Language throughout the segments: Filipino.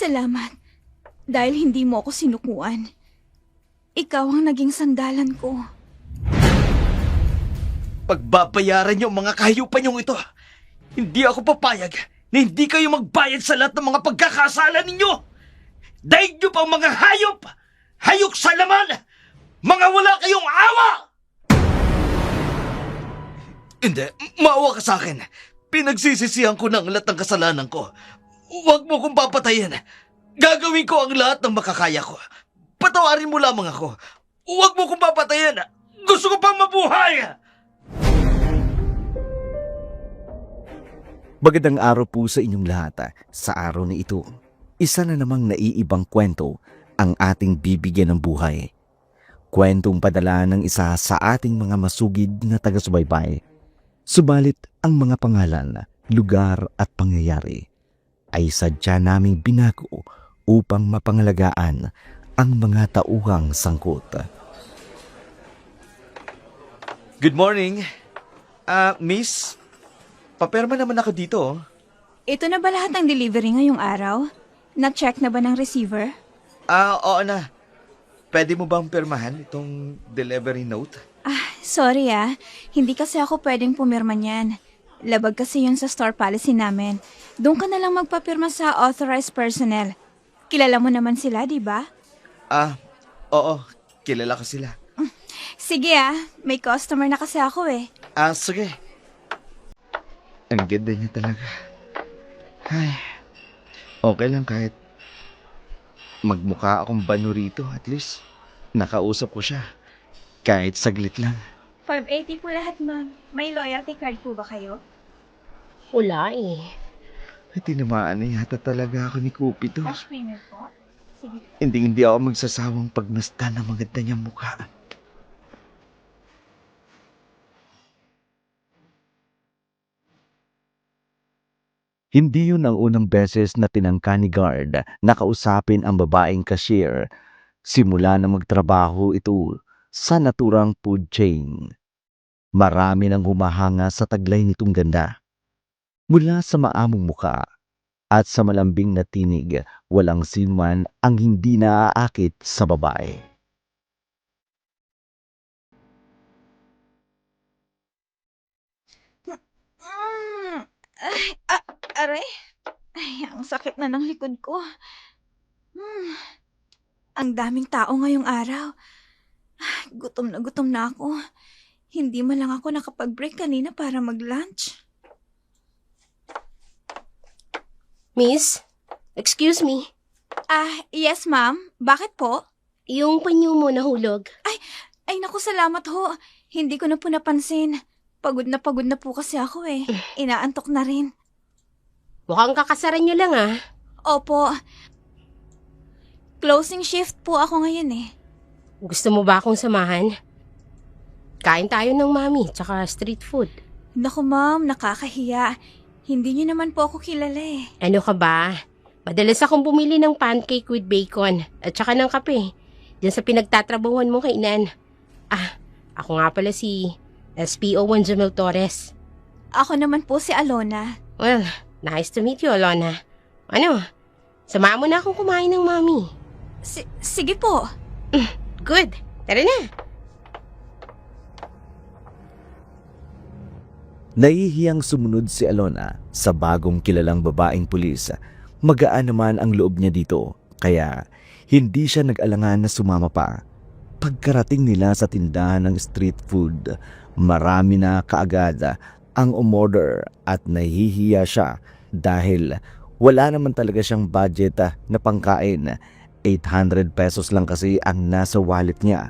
Salamat. Dahil hindi mo ako sinukuan. Ikaw ang naging sandalan ko. Pagbabayaran niyo ang mga kahayupan niyong ito. Hindi ako papayag na hindi kayo magbayad sa lahat ng mga pagkakasala ninyo. Daig niyo pang mga hayop! Hayok sa laman! Mga wala kayong awa! Hindi, maawa ka sa akin. Pinagsisisihan ko ng lahat ng kasalanan ko. Huwag mo kong papatayin. Gagawin ko ang lahat ng makakaya ko. Patawarin mo lamang ako. Huwag mo kong papatayin. Gusto ko pang mabuhay! Magandang araw po sa inyong lahat. Sa araw na ito, isa na namang naiibang kwento ang ating bibigyan ng buhay. Kwentong padala ng isa sa ating mga masugid na taga-subaybay. Subalit ang mga pangalan, lugar at pangyayari ay sadya naming binago upang mapangalagaan ang mga tauhang sangkot. Good morning. Miss, paperma naman ako dito. Ito na ba lahat ng delivery ngayong araw? Na-check na ba ng receiver? Oo na. Pwede mo bang pirmahan itong delivery note? Sorry Hindi kasi ako pwedeng pumirma niyan. Labag kasi yun sa store policy namin. Doon ka na lang magpapirma sa authorized personnel. Kilala mo naman sila, di ba? Oo. Kilala ko sila. Sige may customer na kasi ako eh. Sige. Ang ganda niya talaga. Ay, okay lang kahit magmukha akong banu rito. At least, nakausap ko siya. Kahit saglit lang. 580 po lahat, ma'am. May loyalty card po ba kayo? Wala eh. Ay, tinamaan na yata talaga ako ni Cupido. Cash payment po? Sige. Hindi ako magsasawang pagmasdan ng maganda niyang mukha. Hindi yun ang unang beses na tinangka ni guard na kausapin ang babaeng cashier. Simula na magtrabaho ito sa naturang food chain. Marami nang humahanga sa taglay nitong ganda. Mula sa maamong muka at sa malambing na tinig, walang sinuman ang hindi naaakit sa babae. Aray. Ang sakit na ng likod ko. Ang daming tao ngayong araw. Gutom na ako. Hindi man lang ako nakapag-break kanina para mag-lunch. Miss, excuse me. Yes ma'am. Bakit po? Yung panyo mo nahulog. Ay naku, salamat ho. Hindi ko na po napansin. Pagod na po kasi ako eh. Inaantok na rin. Mukhang kakasaran nyo lang ah. Opo. Closing shift po ako ngayon eh. Gusto mo ba akong samahan? Kain tayo ng mami, tsaka street food. Naku ma'am, nakakahiya. Hindi niyo naman po ako kilala eh. Ano ka ba? Madalas akong bumili ng pancake with bacon at tsaka ng kape. Diyan sa pinagtatrabahuan mo kainan. Ako nga pala si SPO1 Jamil Torres. Ako naman po si Alona. Well, nice to meet you, Alona. Ano? Samahan mo na akong kumain ng mami. Sige po. Good. Tara na. Nahihiyang sumunod si Alona sa bagong kilalang babaeng pulis. Magaan naman ang loob niya dito, kaya hindi siya nag-alangan na sumama pa. Pagkarating nila sa tindahan ng street food, marami na kaagad ang umorder at nahihiya siya dahil wala naman talaga siyang budget na pangkain. 800 pesos lang kasi ang nasa wallet niya.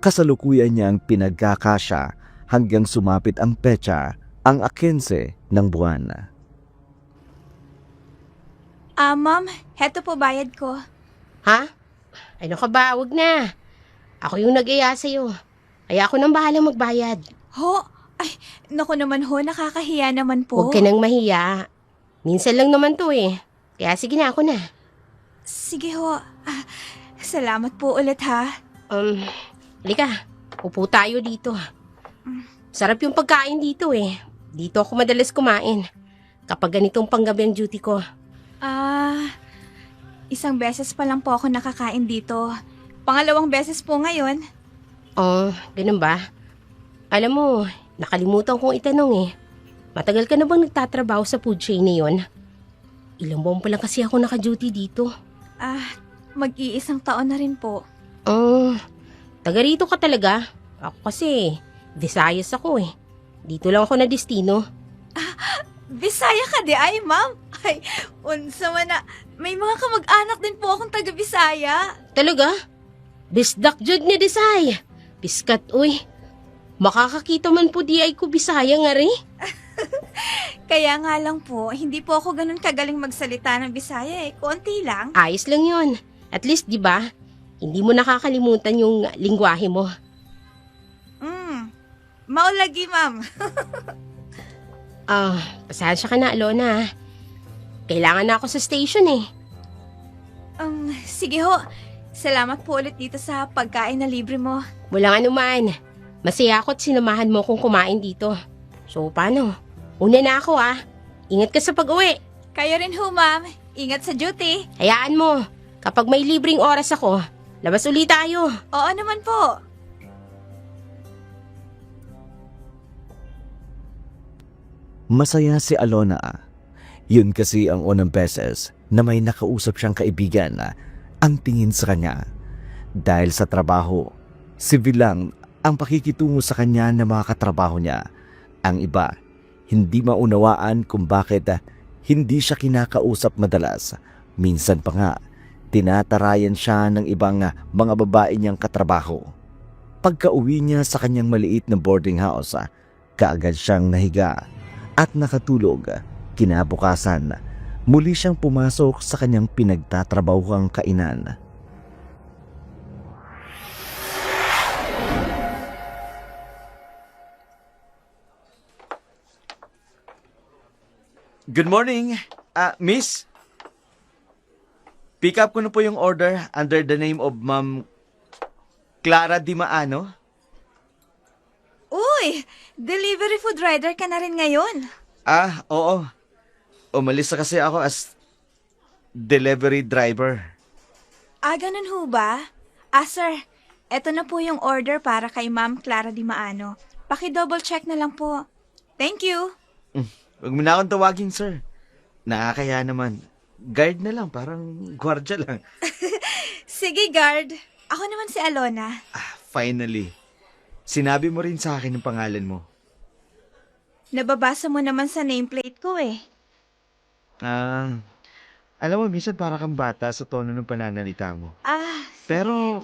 Kasalukuyan niya ang pinagkakasya hanggang sumapit ang petsa, ang 15 ng buwan. Ma'am, heto po bayad ko. Ha? Ano ka ba? Huwag na. Ako yung nag-iya sa'yo. Kaya ako nang bahalang magbayad. Ho? Ay, naku naman ho, nakakahiya naman po. Huwag ka nang mahiya. Minsan lang naman to eh. Kaya sige na, ako na. Sige ho. Salamat po ulit ha. Halika. Upo tayo dito. Sarap yung pagkain dito eh. Dito ako madalas kumain. Kapag ganitong panggabi ang duty ko. Isang beses pa lang po ako nakakain dito. Pangalawang beses po ngayon. Oh, ganun ba? Alam mo, nakalimutan kong itanong eh. Matagal ka na bang nagtatrabaho sa food chain na yun? Ilang buwan pa lang kasi ako naka-duty dito. Mag-iisang taon na rin po. Taga rito ka talaga? Ako kasi, Visayas ako eh. Dito lang ako na destino. Bisaya ka di ay, ma'am? Ay, unsa man na. May mga kamag-anak din po akong taga Bisaya. Talaga? Bisdak jud ni Desay. Piskat uy. Makakakita man po di ay ko Bisaya nga rin. Kaya nga lang po, hindi po ako ganun kagaling magsalita ng Bisaya eh. Konti lang. Ayos lang yun. At least, di ba? Hindi mo nakakalimutan yung lingwahe mo. Maulagi, ma'am. Pasensya ka na, Alona. Kailangan na ako sa station eh. Sige ho. Salamat po ulit dito sa pagkain na libre mo. Walang anuman. Masaya ako at sinamahan mo kung kumain dito. So, paano? Una na ako Ingat ka sa pag-uwi. Kayo rin ho, ma'am. Ingat sa duty. Hayaan mo. Kapag may libreng oras ako, labas ulit tayo. Oo naman po. Masaya si Alona. Yun kasi ang unang beses na may nakausap siyang kaibigan ang tingin sa kanya. Dahil sa trabaho, civil lang ang pakikitungo sa kanya ng mga katrabaho niya. Ang iba, hindi maunawaan kung bakit hindi siya kinakausap madalas. Minsan pa nga, tinatarayan siya ng ibang mga babae niyang katrabaho. Pagka-uwi niya sa kanyang maliit na boarding house, kaagad siyang nahiga at nakatulog. Kinabukasan, muli siyang pumasok sa kanyang pinagtatrabahuang kainan. Good morning, miss. Pick up ko na po yung order under the name of Ma'am Clara Di Maano. Uy, delivery food rider ka na rin ngayon. Oo. Umalis na kasi ako as delivery driver. Ganun ho ba? Sir, eto na po yung order para kay Ma'am Clara Di Maano. Paki-double check na lang po. Thank you. Huwag mo na akong tawagin, sir. Nakakaya naman. Guard na lang, parang gwardya lang. Sige, guard. Ako naman si Alona. Finally. Sinabi mo rin sa akin yung pangalan mo. Nababasa mo naman sa nameplate ko eh. Alam mo, minsan para kang bata sa tono ng pananalita mo. Sige.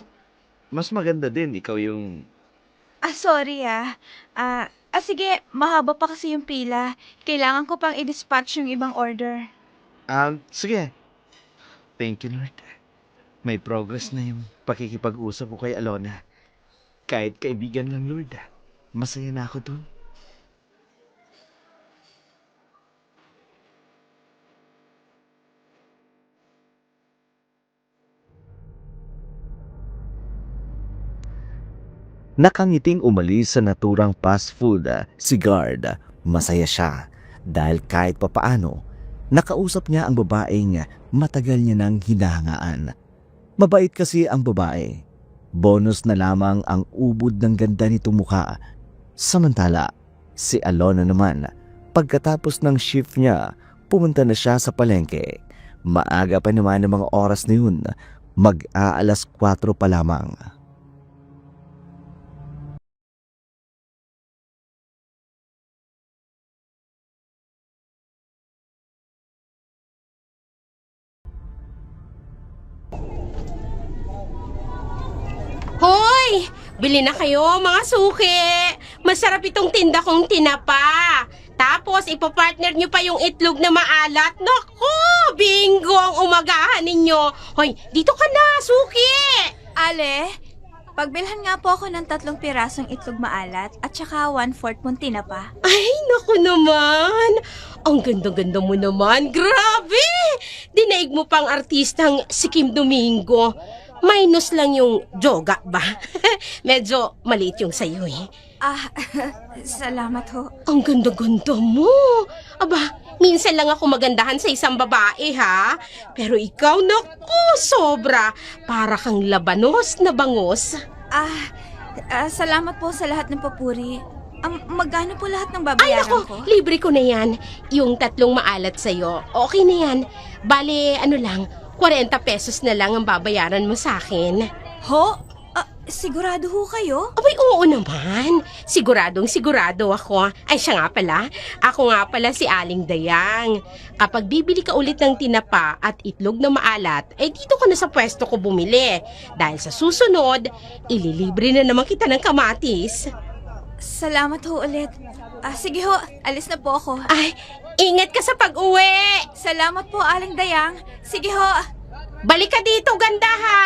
Mas maganda din, ikaw yung... Sorry sige, mahaba pa kasi yung pila. Kailangan ko pang i-dispatch yung ibang order. Sige. Thank you, Lord. May progress na yung pakikipag-usap ko kay Alona. Kahit kaibigan lang, Lord. Masaya na ako dun. Nakangiting umalis sa naturang fast food si Guard. Masaya siya dahil kahit papaano, nakausap niya ang babaeng matagal niya nang hinahangaan. Mabait kasi ang babae. Bonus na lamang ang ubod ng ganda nitong mukha. Samantala, si Alona naman, pagkatapos ng shift niya, pumunta na siya sa palengke. Maaga pa naman ang mga oras na yun, mag-aalas 4 pa lamang. Hoy! Bili na kayo, mga suki! Masarap itong tinda kong tinapa. Tapos, ipapartner nyo pa yung itlog na maalat. Naku! Bingo ang umagahan ninyo. Hoy, dito ka na, suki! Ale, pagbilhan nga po ako ng 3 pirasong itlog maalat at saka 1/4 mong tinapa. Ay, naku naman! Ang ganda-ganda mo naman. Grabe! Dinaig mo pang artistang si Kim Domingo. Minus lang yung joga ba? Medyo maliit yung sayo eh. Salamat ho. Ang ganda-ganda mo. Aba, Minsan lang ako magandahan sa isang babae, ha? Pero ikaw, naku, sobra. Para kang labanos na bangos. Salamat po sa lahat ng papuri. Magkano po lahat ng Ay, babayaran naku, ko? libre ko na yan. Yung 3 maalat sa'yo, okay na yan. Bale, 40 pesos na lang ang babayaran mo sa akin. Ho? Sigurado ho kayo? Abay, oo naman. Sigurado ako. Ay, siya nga pala. Ako nga pala si Aling Dayang. Kapag bibili ka ulit ng tinapa at itlog na maalat, ay dito ka na sa pwesto ko bumili. Dahil sa susunod, ililibre na naman kita ng kamatis. Salamat ho ulit. Sige ho, alis na po ako. Ay, ingat ka sa pag-uwi. Salamat po, Aling Dayang. Sige ho. Balik ka dito, ganda ha.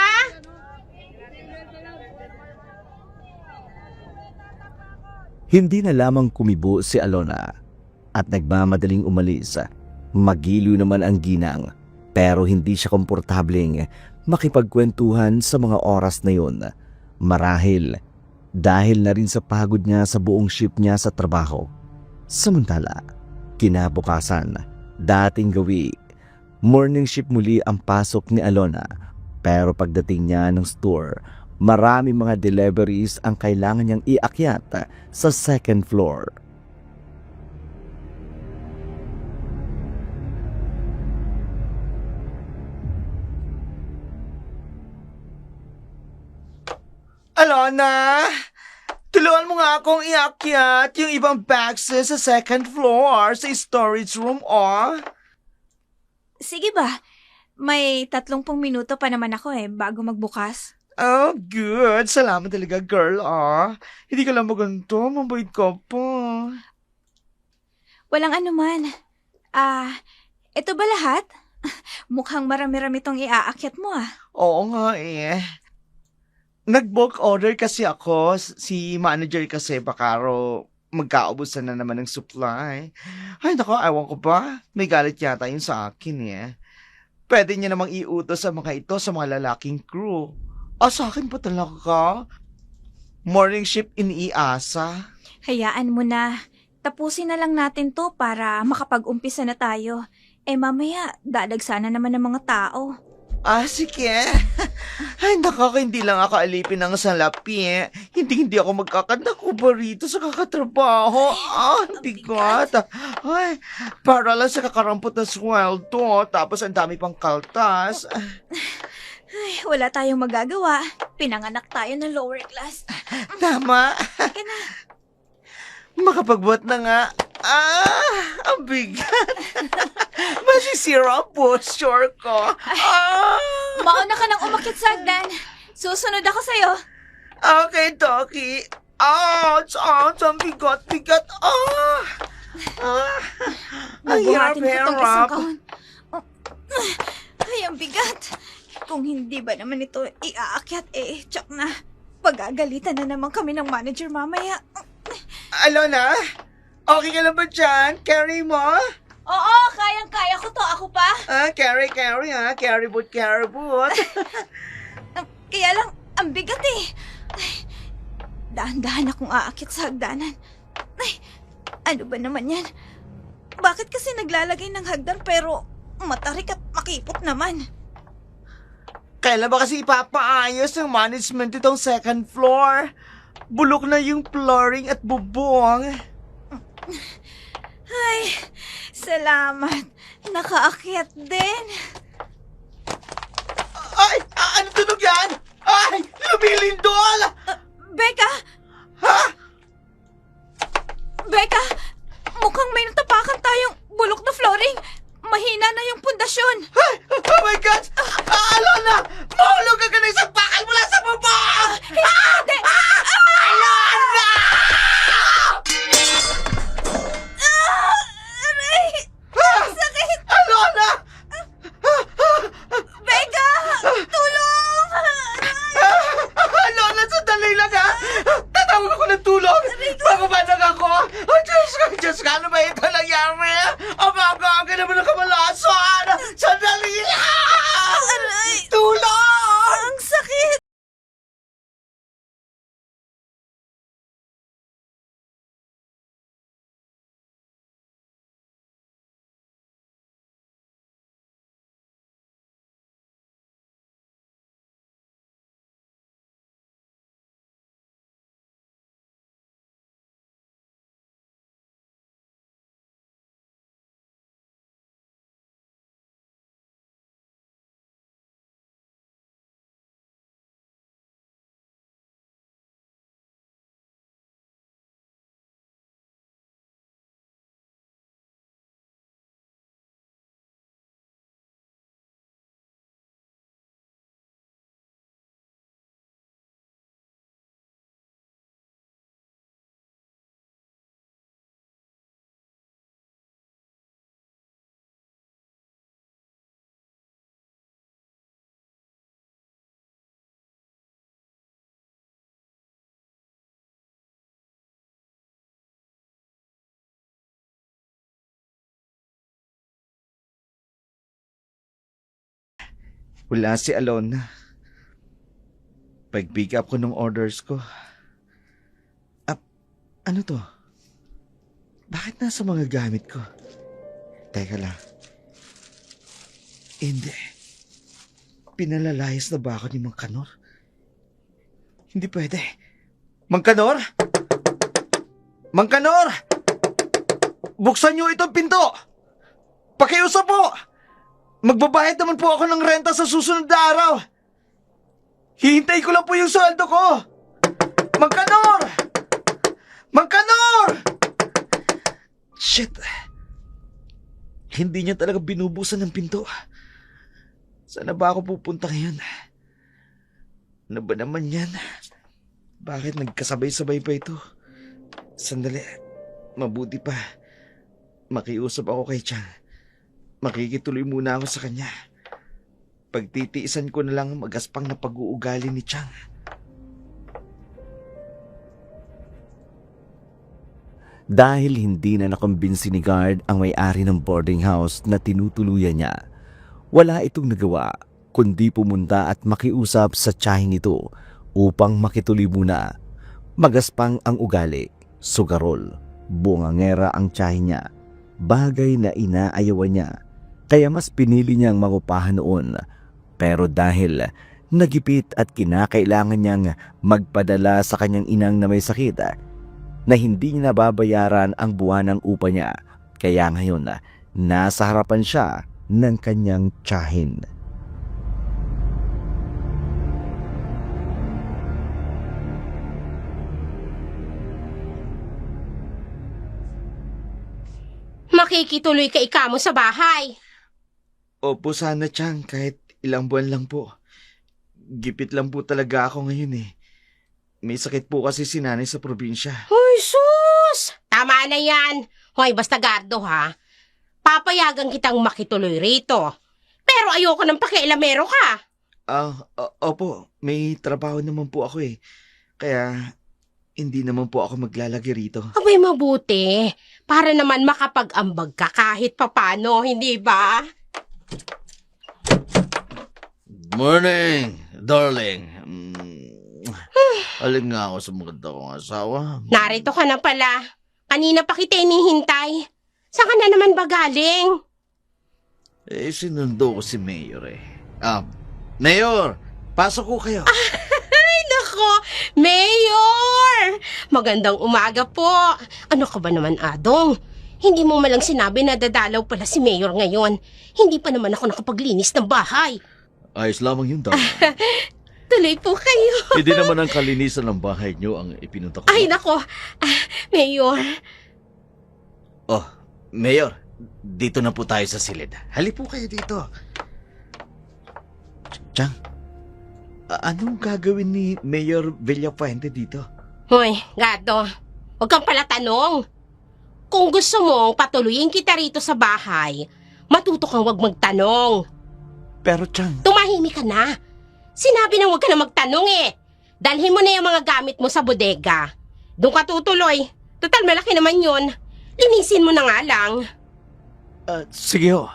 Hindi na lamang kumibo si Alona at nagmamadaling umalis. Magiliw naman ang ginang pero hindi siya komportableng makipagkwentuhan sa mga oras na yun. Marahil dahil na rin sa pagod niya sa buong shift niya sa trabaho. Samantala, kinabukasan, dating gawi, morning shift muli ang pasok ni Alona. Pero pagdating niya ng store, marami mga deliveries ang kailangan niyang iakyat sa second floor. Alona, tulungan mo nga akong iakyat yung ibang boxes sa second floor sa storage room, Sige ba? May 30 minuto pa naman ako bago magbukas. Oh, good. Salamat talaga, girl, Hindi ka lang maganto. Mabait ka pa. Walang anuman. Ito ba lahat? Mukhang marami-rami tong iaakyat mo Oo nga Nag-bulk order kasi ako. Si manager kasi baka raw magkaubusan na naman ng supply. Ay, nako, ewan ko ba? May galit yata yun sa akin Pwede niya namang iutos sa mga ito sa mga lalaking crew. Sa akin pa talaga. Morning shift iniasa. Hayaan mo na. Tapusin na lang natin to para makapag-umpisa na tayo. Mamaya, dadagsa na naman ng mga tao. Sige. Ay, hindi lang ako alipin ng salapi Hindi ako magkakanta ko ba rito sa kakatrabaho. Bigat. Ay, para lang sa kakarampot na sweldo. Tapos ang dami pang kaltas. Ay, wala tayong magagawa. Pinanganak tayo ng lower class. Tama. Sige na. Makapagbuhat na nga. Ang bigat. Masisira ang posture ko. Mauna ka nang umakyat sa hagdan. Susunod ako sa'yo. Okay, Toki. Ang bigat. Ang Bubuhatin ko tong isang hirap. kahon. Ay, ang bigat. Kung hindi ba naman ito iaakyat, tsak na. Pagagalitan na naman kami ng manager mamaya. Alona, okay ka lang ba dyan? Carry mo? Oo, kayang-kaya ko to. Ako pa. Carry, Carry boot. Kaya lang, ang bigat Ay, dahan-dahan akong aakyat sa hagdanan. Ay, ano ba naman yan? Bakit kasi naglalagay ng hagdan pero matarik at makipot naman? Kailan ba kasi ipapaayos ng management itong second floor? Bulok na yung flooring at bubong. Ay, salamat. Nakaakyat din. Ay! Ano tunog yan? Ay! Lumilindol! Becca! Ha? Becca! Mukhang may natapakan tayong bulok na flooring. Mahina na yung pundasyon. Ay! Oh my God! Alona! Mahulog ka na isang bakal mula sa bubong! Hindi! Alona! Aray! Sakit! Alona! Becca! Tulong! Alona, sandali lang ha! Tatawag ako ng tulong! Mababanag ako! Diyos ka, ano ba ito nangyari? Ang aga naman ang kamalasan! Sandali! Wala si Alona. Pag-pick up ko ng orders ko. Ano to? Bakit nasa mga gamit ko? Teka lang. Hindi. Pinalalayas na ba ako ni Mang Kanor? Hindi pwede. Mang Kanor? Mang Kanor! Buksan niyo itong pinto! Pakiusap po! Magbabayad naman po ako ng renta sa susunod na araw! Hihintay ko lang po yung sweldo ko! Mang Kanor! Mang Kanor! Shit! Hindi niya talaga binubusan ng pinto. Saan ba ako pupunta ngayon? Ano ba naman yan? Bakit nagkasabay-sabay pa ito? Sandali. Mabuti pa. Makiusap ako kay Chang. Makikituloy muna ako sa kanya. Pagtitiisan ko na lang magaspang na pag-uugali ni Chang. Dahil hindi na nakumbinsi ni Guard ang may-ari ng boarding house na tinutuluyan niya, wala itong nagawa kundi pumunta at makiusap sa tiyahin nito upang makituloy muna. Magaspang ang ugali, sugarol, bungangera ang tiyahin niya, bagay na inaayawan niya, kaya mas pinili niyang makupahan noon. Pero dahil nagipit at kinakailangan niyang magpadala sa kanyang inang na may sakit, na hindi niya nababayaran ang buwanang upa niya, kaya ngayon nasa harapan siya ng kanyang tiyahin. Makikituloy ka ikamo sa bahay. Opo sana, Chang, kahit ilang buwan lang po. Gipit lang po talaga ako ngayon eh. May sakit po kasi si nanay sa probinsya. Hoy, sus! Tama na yan. Hoy, basta gardo ha. Papayagan kitang makituloy rito. Pero ayoko ng pakialamero ka. Opo, may trabaho naman po ako eh. Kaya hindi naman po ako maglalagay rito. Abay, mabuti. Para naman makapag-ambag ka kahit papano, hindi ba? Morning, darling. Aling nga ako sa maganda kong asawa. Narito ka na pala. Kanina pa kita inihintay. Saan ka na naman ba galing? Sinundo ko si Mayor eh. Mayor, pasok ko kayo. Ay, nako, Mayor! Magandang umaga po. Ano ka ba naman, Adong? Hindi mo malang sinabi na dadalaw pala si Mayor ngayon. Hindi pa naman ako nakapaglinis ng bahay. Ayos lamang yun, darling. Tuloy po kayo. Hindi naman ang kalinisan ng bahay niyo ang ipinunta ko. Ay, nako. Mayor. Oh, Mayor, dito na po tayo sa silid. Hali po kayo dito. Chang, anong gagawin ni Mayor Villafuente dito? Hoy, Gato. Huwag kang pala tanong. Kung gusto mong patuloyin kita rito sa bahay, matuto kang huwag magtanong. Pero Chang, Tumahimik ka na. Sinabi na huwag ka na magtanong eh. Dalhin mo na yung mga gamit mo sa bodega. Doon ka tutuloy. Total malaki naman yun. Linisin mo na nga lang. sige ho.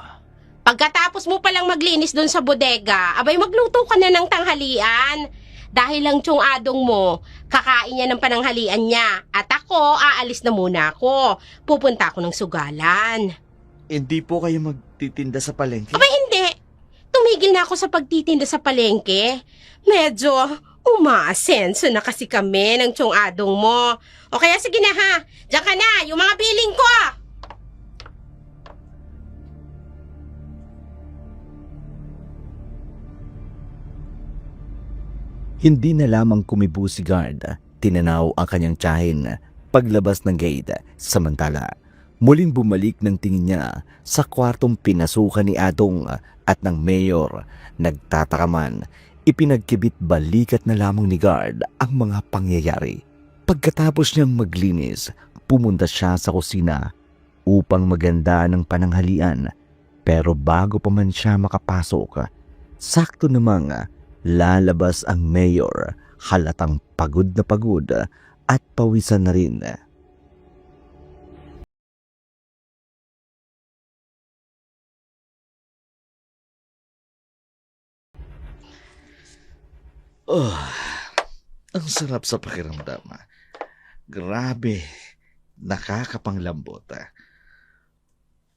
Pagkatapos mo palang maglinis doon sa bodega, abay magluto ka na ng tanghalian. Dahil lang tiyong adong mo, kakain niya ng pananghalian niya. At ako, aalis na muna ako. Pupunta ako ng sugalan. Hindi po kayo magtitinda sa palengke? Abay hindi. Tumigil na ako sa pagtitinda sa palengke. Medyo umaasenso na kasi kami ng tiyong adong mo. O kaya sige na ha, diyan ka na, yung mga billing ko. Hindi na lamang kumibo si Guard, tinanaw ang kanyang tiyahin paglabas ng gate. Samantala, muling bumalik ng tingin niya sa kwartong pinasukan ni Adong at ng Mayor. Nagtataka man, ipinagkibit balikat na lamang ni Guard ang mga pangyayari. Pagkatapos niyang maglinis, pumunta siya sa kusina upang maganda ng pananghalian. Pero bago pa man siya makapasok, sakto namang lalabas ang Mayor, halatang pagod at pawisan na rin. Oh, ang sarap sa pakiramdam. Grabe, nakakapanglambot.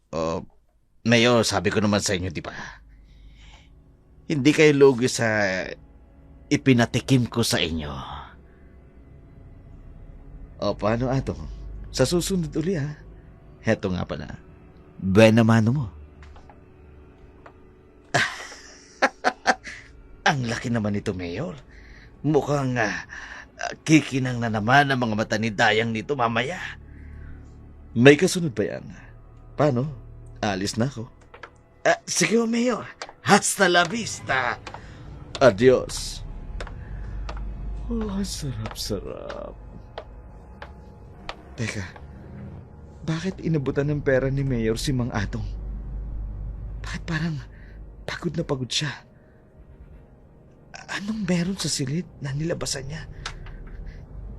Oh, Mayor, sabi ko naman sa inyo, di ba? Hindi kayo lugi sa ipinatikim ko sa inyo. O, paano ato? Sa susunod uli, ha? Heto nga pala. Buena mano mo. Ang laki naman nito, Mayor. Mukhang kikinang na naman ang mga mata ni Dayang nito mamaya. May kasunod ba yan? Paano? Alis na ako. Sige, Mayor. Hasta la vista. Adios. Oh, sarap-sarap. Teka, bakit inabutan ng pera ni Mayor si Mang Atong? Bakit parang pagod na pagod siya? Anong meron sa silid na nilabasan niya?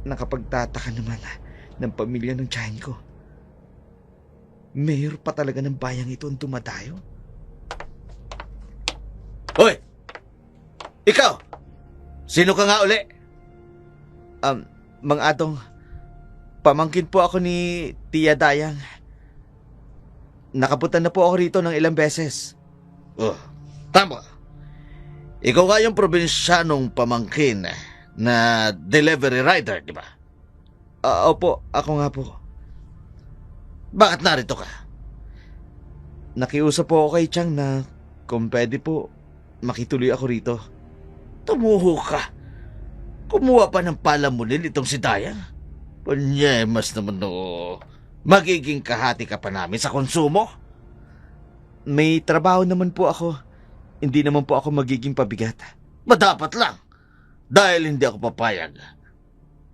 Nakapagtataka naman ng pamilya ng tiyahin ko. Mayor pa talaga ng bayang ito ang tumatayo? Hoy! Ikaw! Sino ka nga uli? Mang Atong, pamangkin po ako ni Tia Dayang. Nakapunta na po ako rito ng ilang beses. Oh, tama. Ikaw nga yung probinsyanong pamangkin na delivery rider, di ba? Opo, ako nga po. Bakit narito ka? Nakiusap po ako kay Chang na kung pwede po, makituloy ako rito. Tumuho ka. Kumuha pa ng palamunin itong si Dayang. Panyemas naman no. Magiging kahati ka pa namin sa konsumo. May trabaho naman po ako. Hindi naman po ako magiging pabigat. Madapat lang. Dahil hindi ako papayag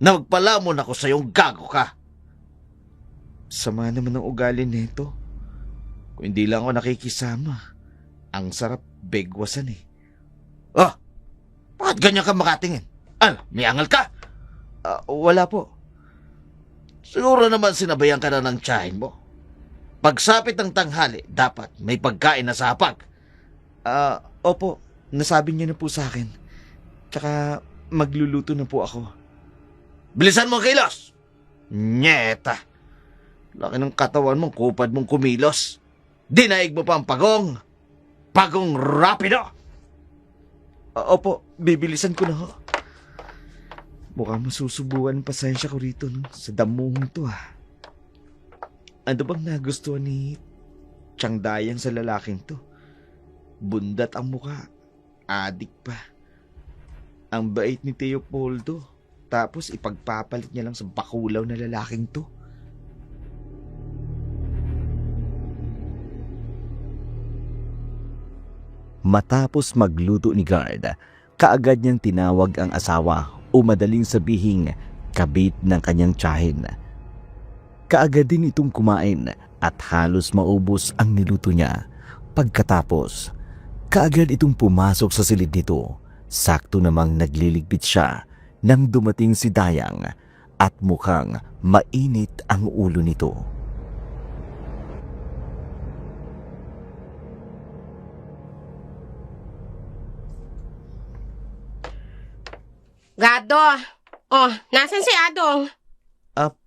na magpalamon ako sa iyong gago ka. Sama naman ng ugali nito. Kung hindi lang ako nakikisama, ang sarap begwasan eh. Bakit ganyan ka makatingin? May angal ka? Wala po. Siguro naman sinabayan ka na ng tiyahin mo. Pagsapit ng tanghali, dapat may pagkain na sa hapag. Opo, nasabi niya na po sa akin. Tsaka magluluto na po ako. Bilisan mo ang kilos! Nyeta! Laki ng katawan mong kupad mong kumilos. Dinaig mo pa ang pagong. Pagong rapido! Opo, bibilisan ko na ho. Mukhang masusubuan pasensya ko rito sa damuhong to Ano bang nagustuhan ni Chang Dayang sa lalaking to? Bundat ang muka. Adik pa. Ang bait ni Teopoldo. Tapos ipagpapalit niya lang sa bakulaw na lalaking to. Matapos magluto ni Guard, kaagad niyang tinawag ang asawa o madaling sabihing kabit ng kanyang tiyahin. Kaagad din itong kumain at halos maubos ang niluto niya. Pagkatapos, kaagad itong pumasok sa silid nito. Sakto namang nagliligpit siya nang dumating si Dayang at mukhang mainit ang ulo nito. Gado! Oh, nasan si Adong?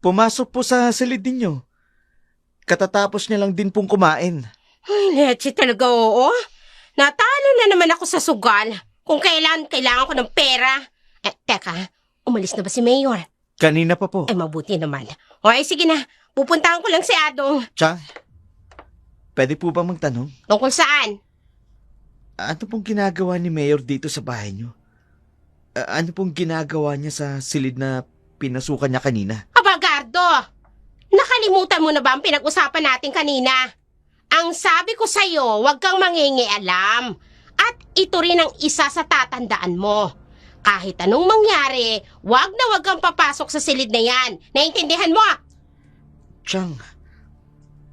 Pumasok po sa silid ninyo. Katatapos niya lang din pong kumain. Ay, leche talaga, oo. Natalo na naman ako sa sugal. Kung kailangan ko ng pera. Teka, umalis na ba si Mayor? Kanina pa po. Mabuti naman. O, sige na. Pupuntahan ko lang si Adong. Chang, pwede po ba magtanong? Tungkol saan? Ano pong ginagawa ni Mayor dito sa bahay niyo? Ano pong ginagawa niya sa silid na pinasukan niya kanina? Aba, Gardo! Nakalimutan mo na ba ang pinag-usapan natin kanina? Ang sabi ko sa'yo, huwag kang mangingialam. At ito rin ang isa sa tatandaan mo. Kahit anong mangyari, huwag na huwag kang papasok sa silid na yan. Naintindihan mo? Chang,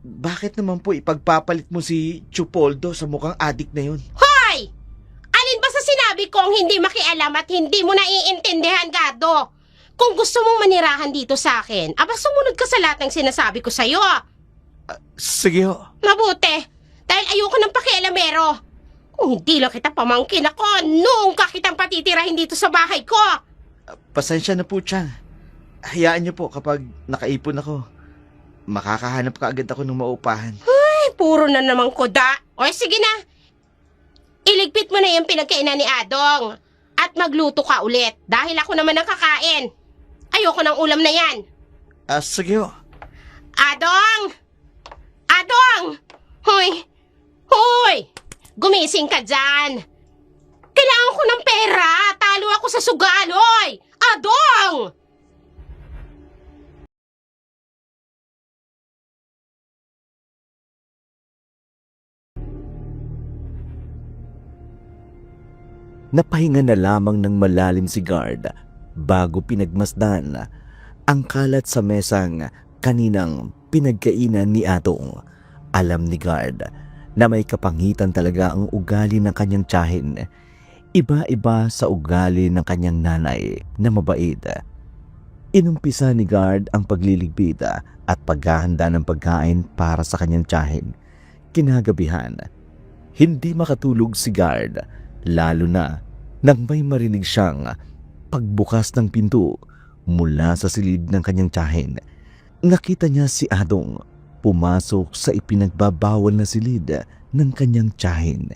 bakit naman po ipagpapalit mo si Chupoldo sa mukhang adik na yun? Hoy! Alin ba sa sinabi kong hindi makialam at hindi mo naiintindihan, Gardo? Kung gusto mong manirahan dito sa akin, aba sumunod ka sa lahat ng sinasabi ko sa'yo. Sige ho. Mabuti, dahil ayoko ng pakialamero. Kung hindi lang kita pamangkin ako, noong ka kitang patitirahin dito sa bahay ko. Pasensya na po, Chang. Hayaan niyo po kapag nakaipon ako. Makakahanap ka agad ako ng maupahan. Ay, puro na namang kuda. O sige na. Iligpit mo na yung pinagkainan ni Adong. At magluto ka ulit dahil ako naman ang kakain. Ayoko ng ulam na yan. Sige ho. Adong! Adong! Hoy! Hoy! Gumising ka dyan! Kailangan ko ng pera! Talo ako sa sugaloy! Adong! Napahinga na lamang ng malalim si Guard bago pinagmasdan ang kalat sa mesang kaninang pinagkainan ni Atong. Alam ni Guard na may kapangitan talaga ang ugali ng kanyang tiyahin. Iba-iba sa ugali ng kanyang nanay na mabait. Inumpisa ni Guard ang pagliligpit at paghahanda ng pagkain para sa kanyang tiyahin. Kinagabihan, hindi makatulog si Guard, lalo na nang may marinig siyang pagbukas ng pinto mula sa silid ng kanyang tiyahin. Nakita niya si Adong pumasok sa ipinagbabawal na silid ng kanyang tiyahin.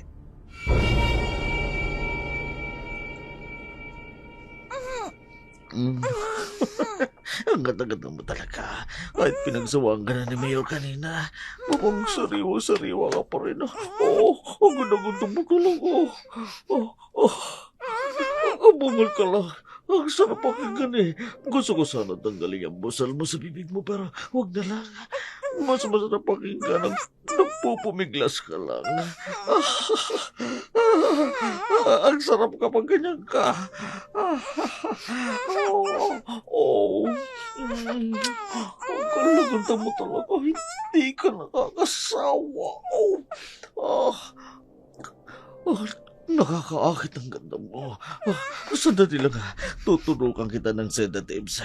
Ang ganda-ganda mo talaga. Kahit pinagsawaan ka na ni Mayor kanina, mukhang sariwa-sariwa ka pa rin. Ang ganda-ganda mo talaga. Bungal ka lang. Ang sarap pakinggan eh. Gusto ko sana tanggalin ang busal mo sa bibig mo, pero huwag na lang. Mas masarap pakinggan ang nagpupumiglas ka lang. Ang sarap kapag ganyan ka. Ang kalaganda mo talaga. Hindi ka nakakasawa. Nakakaakit ang ganda mo. Sandali lang ha. Tuturukan kita ng sedatives.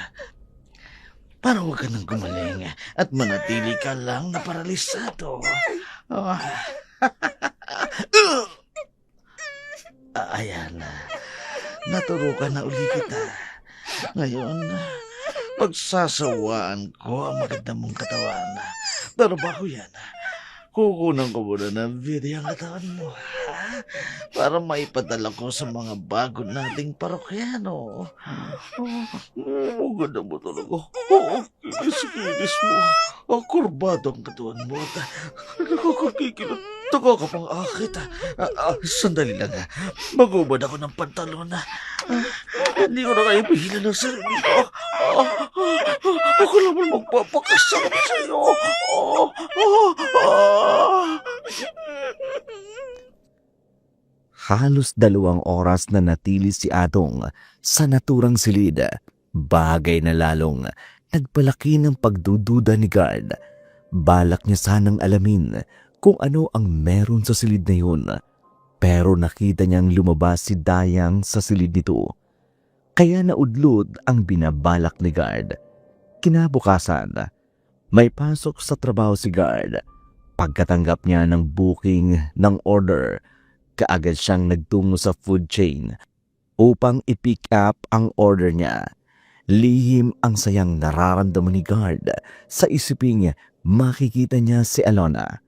Para huwag ka nang gumaling at manatili ka lang na paralisado. Ayan na. Naturukan na uli kita. Ngayon, pagsasawaan ko ang maganda mong katawan. Pero bago yan, kukunan ko muna ng video ang katawan mo, ha? Para maipadala ko sa mga bago nating parokyano. Maganda mo talaga. Kinis-kinis mo. Kurbado ang katawan mo. Nakakakikilot. Nakakapang akit. Sandali lang, ha? Magubad ako ng pantalon. Hindi ko na kayo pihilan ng sarili ko. Ako naman magpapakasarap sa'yo. Halos 2 oras na natili si Atong sa naturang silid. Bagay na lalong nagpalaki ng pagdududa ni Guard. Balak niya sanang alamin kung ano ang meron sa silid na yun. Pero nakita niyang lumabas si Dayang sa silid nito. Kaya naudlot ang binabalak ni Guard. Kinabukasan, may pasok sa trabaho si Guard. Pagkatanggap niya ng booking ng order, kaagad siyang nagtungo sa food chain upang i-pick up ang order niya. Lihim ang sayang nararamdaman ni Guard sa isiping makikita niya si Alona.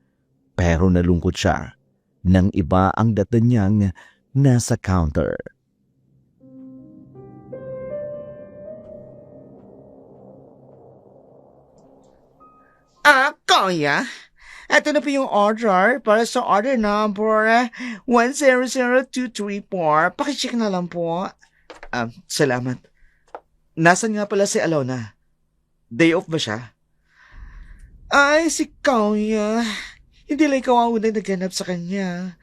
Pero nalungkot siya nang iba ang dating niyang nasa counter. Kuya, ito na po yung order para sa order number 100234. Pakicheck na lang po. Salamat. Nasaan nga pala si Alona? Day off ba siya? Ay, si Kuya. Hindi lang ikaw ang unang naghanap sa kanya.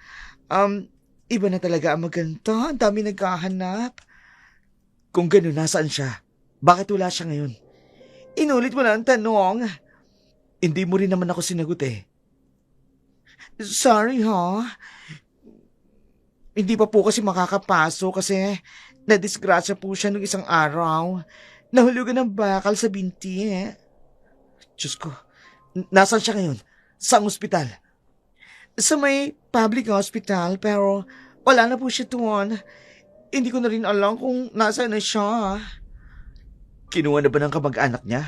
Iba na talaga ang maganda. Ang dami naghahanap. Kung gano'n, nasaan siya? Bakit wala siya ngayon? Inulit mo na ang tanong. Hindi mo rin naman ako sinagot eh. Sorry, ha? Hindi pa po kasi makakapasok kasi nadisgrasya po siya nung isang araw. Nahulugan ng bakal sa binti. Diyos ko, nasaan siya ngayon? Saang ospital? sa may public hospital pero wala na po siya tuon. Hindi ko na rin alam kung nasaan na siya. Kinuha na ba ng kamag-anak niya?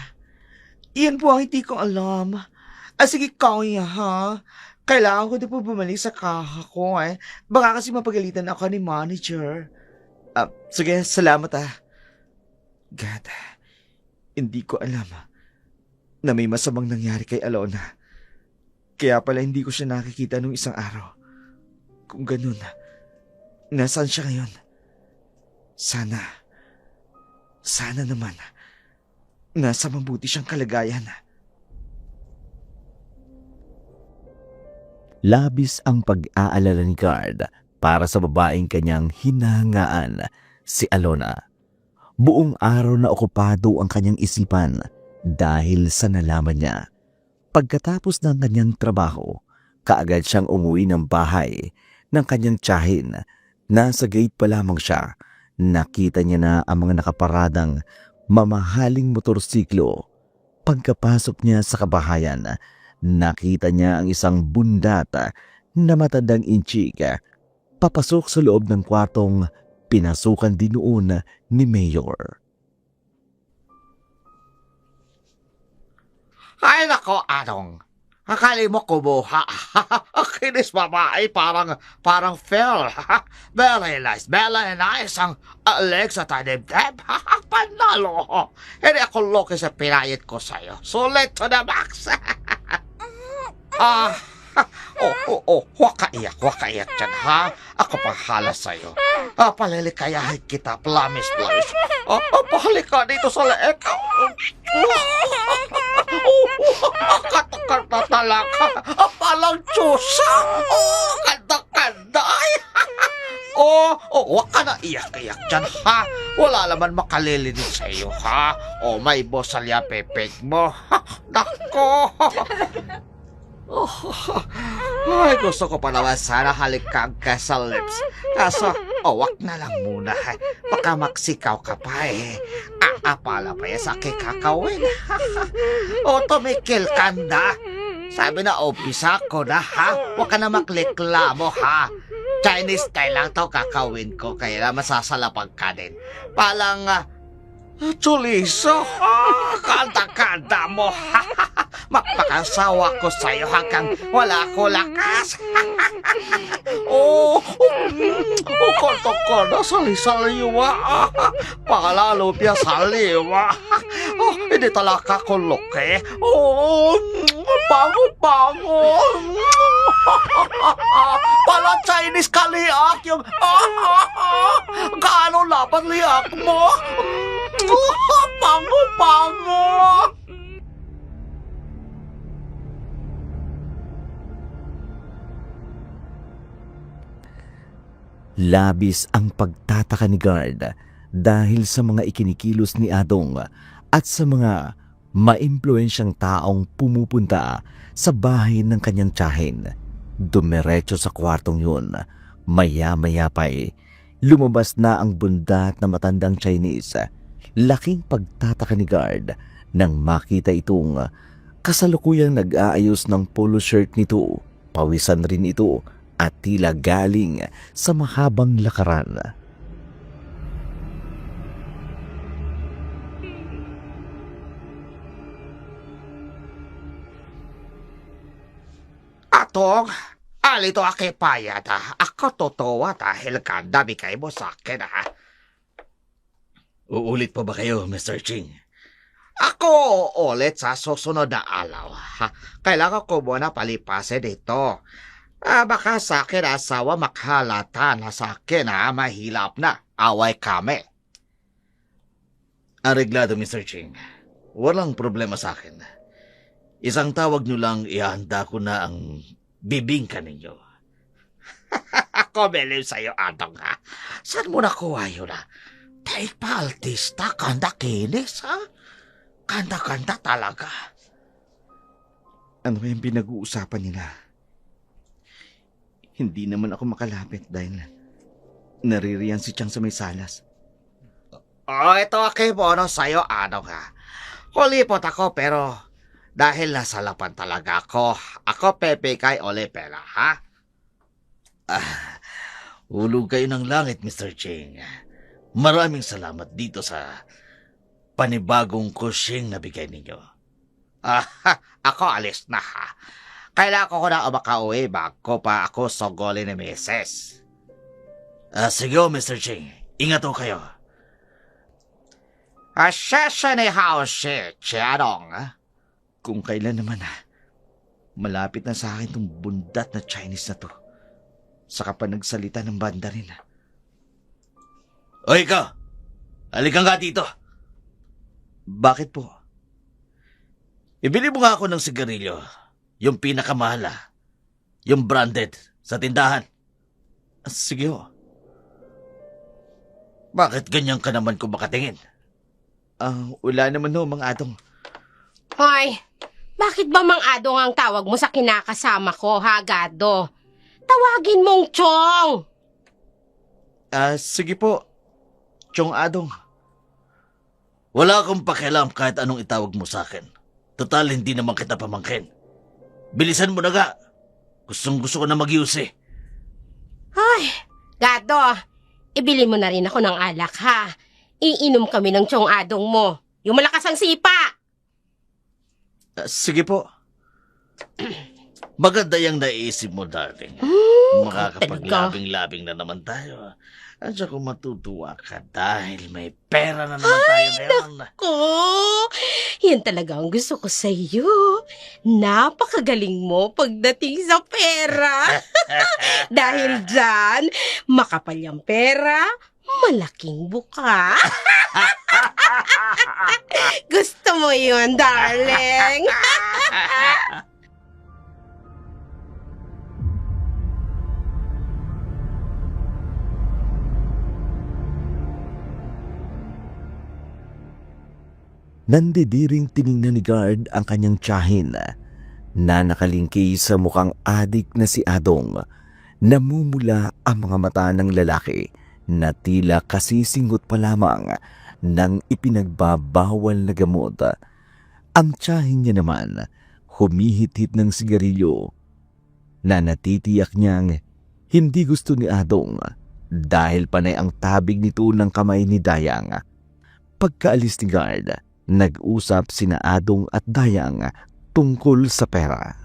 Iyan po ang hindi ko alam. Sige, Kauya, ha? Kailangan ko na po bumalik sa kaha ko, eh. Baka kasi mapagalitan ako ni manager. Sige, salamat, God, hindi ko alam na may masamang nangyari kay Alona. Kaya pala hindi ko siya nakikita nung isang araw. Kung ganun, nasaan siya ngayon? Sana naman, nasa mabuti siyang kalagayan. Labis ang pag-aalala ni Card para sa babaeng kanyang hinahangaan, si Alona. Buong araw na okupado ang kanyang isipan dahil sa nalaman niya. Pagkatapos ng kanyang trabaho, kaagad siyang umuwi ng bahay ng kanyang tiyahin. Nasa gate pa lamang siya, nakita niya na ang mga nakaparadang mamahaling motorsiklo. Pagkapasok niya sa kabahayan, nakita niya ang isang bundat na matandang inchik. Papasok sa loob ng kwartong pinasukan din noon ni Mayor. Ay nako, Anong. Akali mo kumuha. Kinis babae, parang fair. Very nice, very nice ang legs at dibdib. Panalo. Hindi ako lucky sa pinayit ko sa'yo. Sulit to the max. Huwag kaiyak dyan, ha? Ako pahala sa'yo. Palilikayahin kita, promise. Pahalik ka dito sa leeg. Katakar na talaga. Palang tsusa. Kanda-kanda. Huwag ka na iyak-iyak dyan, ha? Wala naman makalilinig sa'yo, ha? May bosalya pepeg mo. Nako. Ay, gusto ko pa naman sana halikan ka sa lips. Kaso, wag na lang muna. Baka maksikaw ka pa eh. Pala pa yan sa kikakawin. Tumikil ka na. Sabi na, umpisa ko na, ha? Huwag ka na makliklamo, ha? Chinese style lang to kakawin ko, kaya na masasalapag ka din. Palang, Chuliso, kanta-kanta mo. Magpakasawa ko sa'yo hanggang wala ko lakas. Konto-konto, sali-saliwa. Palalo piya saliwa. Hindi talaga ko luke. Bango-bango. Pala Chinese kaliak yung gaano laban liak mo. Bango-bango. Labis ang pagtataka ni Guard dahil sa mga ikinikilos ni Adong at sa mga maimpluwensyang taong pumupunta sa bahay ng kanyang tiyahin. Dumiretso sa kwartong yun. Maya-maya pa'y lumabas na ang bundat na matandang Chinese. Laking pagtataka ni Guard nang makita itong kasalukuyang nag-aayos ng polo shirt nito. Pawisan rin ito at tila galing sa mahabang lakaran. Atong, alito ake payat, ha? Ako totoo dahil ganda bigay mo sa akin, ha? Uulit pa ba kayo, Mr. Ching? Ako ulit sa susunod na araw, ha? Kailangan ko muna palipasin dito. Baka sa akin asawa makhalata na sa akin, ha? Mahilap na. Away kami. Areglado, Mr. Ching. Walang problema sa akin. Isang tawag nyo lang, ihanda ko na ang bibingka ninyo. Ako believe sa'yo, Adong, ha? Saan mo nakuha yun, ha? Tayo pa, artista, kanda kinis, ha? Kanda-kanda talaga. Ano yung pinag-uusapan nila? Hindi naman ako makalapit dahil naririyan si Chang sa may salas. Ito aking bono sa'yo, Adong, ha? Kulipot ako, pero Dahil nasa lapan talaga ako. Ako Pepe kay Olipela, ha? Hulog kayo ng langit, Mr. Ching. Maraming salamat dito sa panibagong kusyeng na bigay ninyo. Ako alis na, ha? Kailangan ko na makauwi bago pa ako sogoli ni Mrs. Sige ho, Mr. Ching. Ingat ho kayo. Siya ni Hao Si Chiadong. Kung kailan naman malapit na sa akin tong bundat na Chinese na to. Saka pa nagsalita ng Mandarin. O ikaw, halika nga dito. Bakit po? Ibili mo nga ako ng sigarilyo. Yung pinakamahal. Yung branded sa tindahan. Sige ho. Bakit ganyan ka naman kung makatingin? Wala naman ho, Mang Adong. Hoy, bakit ba Mang Adong ang tawag mo sa kinakasama ko, ha, Gado? Tawagin mong Chong! Sige po. Chong Adong. Wala akong pakialam kahit anong itawag mo sa akin. Total, hindi naman kita pamangkin. Bilisan mo na nga. Gustong gusto ko na mag-iusi. Ay, Gado, ibili mo na rin ako ng alak, ha? Iinom kami ng Chong Adong mo. Yung malakas ang sipa! Sige po. Maganda yung naiisip mo, darling. Talaga? Makakapaglabing-labing na naman tayo. At saka matutuwa ka dahil may pera na naman tayo ngayon. Ko, yan talaga ang gusto ko sa iyo. Napakagaling mo pagdating sa pera. Dahil dyan, makapal yung pera, malaking buka. Gusto mo yun, darling? Nandidiring tiningnan ni Guard ang kanyang tiyahin na nakalingki sa mukhang adik na si Adong. Namumula ang mga mata ng lalaki na tila kasisingot pa lamang ng ipinagbabawal na gamot. Ang tiyahin niya naman humihit-hit ng sigarilyo na natitiyak niyang hindi gusto ni Adong dahil panay ang tabig nito ng kamay ni Dayang. Pagkaalis ni Guard, nag-usap sina Adong at Dayang tungkol sa pera.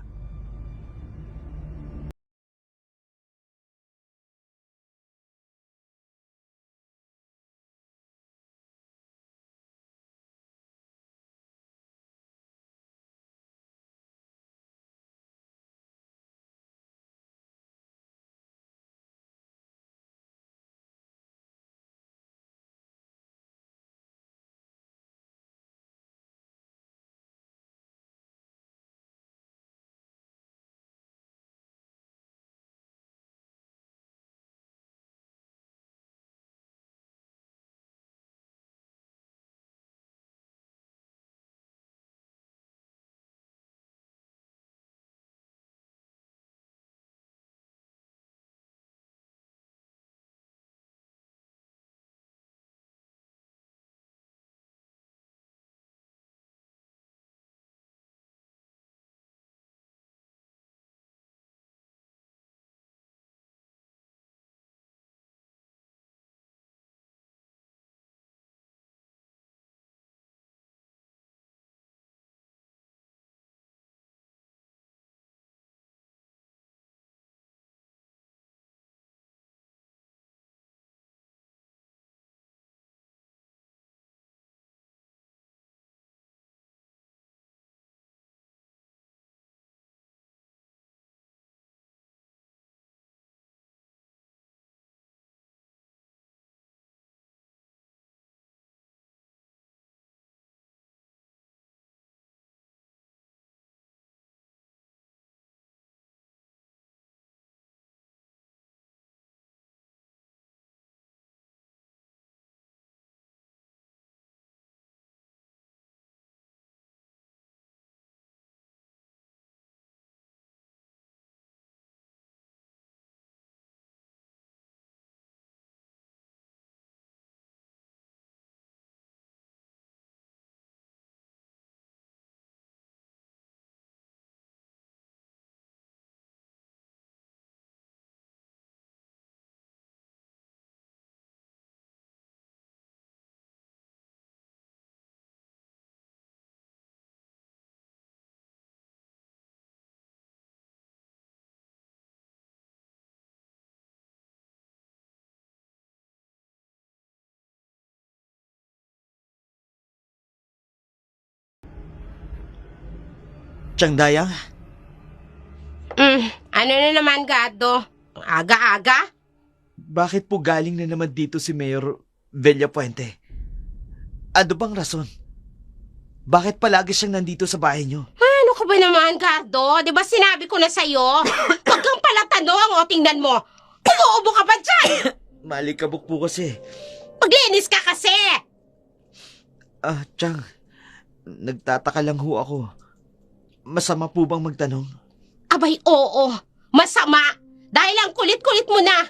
Chang Dayang, Ano na naman, Gardo? Aga-aga? bakit po galing na naman dito si Mayor Villapuente? Ano bang rason? Bakit palagi siyang nandito sa bahay niyo? Ano ka ba naman, Gardo? Di ba sinabi ko na sa'yo? Huwag kang pala tanong o tingnan mo. Umuubo ka ba dyan? Malikabok po kasi. Maglinis ka kasi! Chang, nagtataka lang ho ako. Masama po bang magtanong? Abay, oo. Masama. Dahil ang kulit-kulit mo na.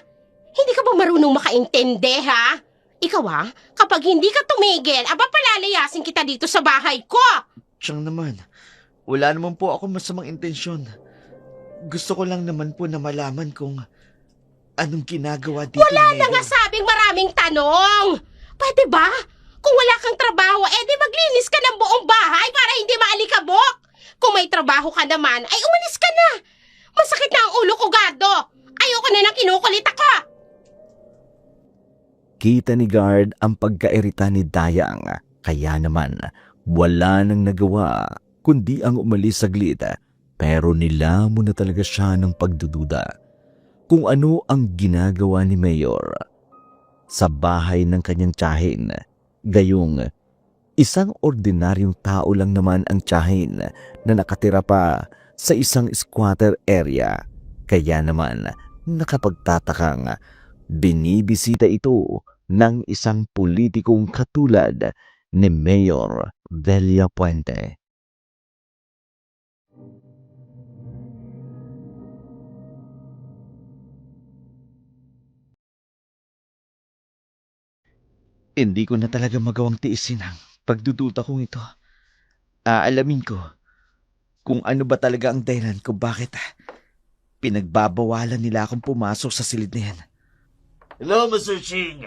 Hindi ka ba marunong makaintindi, ha? Ikaw, kapag hindi ka tumigil, palalayasin kita dito sa bahay ko. Chang naman, wala naman po ako masamang intensyon. Gusto ko lang naman po na malaman kung anong ginagawa dito Wala ni na nga Mayor. sabing maraming tanong. Pwede ba? Kung wala kang trabaho, di maglinis ka ng buong bahay para hindi maalikabok. Kung may trabaho ka naman, ay umalis ka na. Masakit na ang ulo ko, Gardo. Ayoko na nang kinukulit ako. Kita ni Guard ang pagkairita ni Dayang, kaya naman wala nang nagawa kundi ang umalis saglit, pero nilamon na talaga siya ng pagdududa kung ano ang ginagawa ni Mayor sa bahay ng kanyang tiyahin. Gayong isang ordinaryong tao lang naman ang tiyahin na nakatira pa sa isang squatter area, kaya naman nakapagtatakang binibisita ito ng isang politikong katulad ni Mayor Villapuente. Hindi ko na talaga magawang tiisin ang pagdududa kong ito. Aalamin ko kung ano ba talaga ang dahilan kung bakit pinagbabawalan nila akong pumasok sa silid na yan. Hello, Mr. Ching.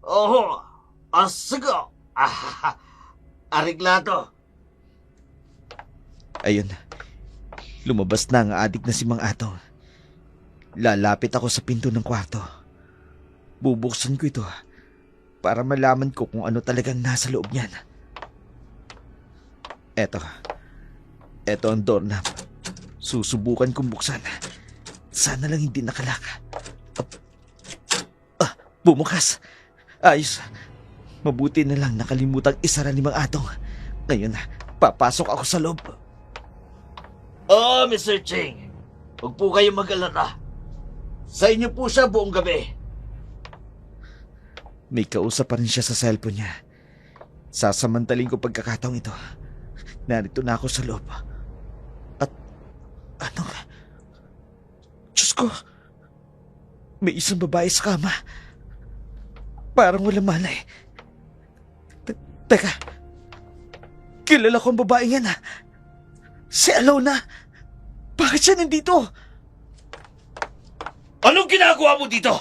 Oh, asigo. Ariglado. Ayun, lumabas na ang adik na si Mang Atong. Lalapit ako sa pinto ng kwarto. Bubuksan ko ito para malaman ko kung ano talagang nasa loob niyan. Eto ang doorknob. Susubukan kong buksan. Sana lang hindi nakalak. Bumukas. Ayos. Mabuti na lang nakalimutang isara ni Mang Atong. Ngayon, papasok ako sa loob. Oh, Mr. Ching. Huwag po kayong mag-alala. Sa inyo po siya buong gabi. May kausap pa rin siya sa cellphone niya. Sasamantaling ko pagkakataong ito. Narito na ako sa loob. At ano? Diyos ko! May isang babae sa kama. Parang walang malay. Teka. Kilala ko ang babae yan. Si Alona. Bakit siya nandito? Anong ginagawa mo dito?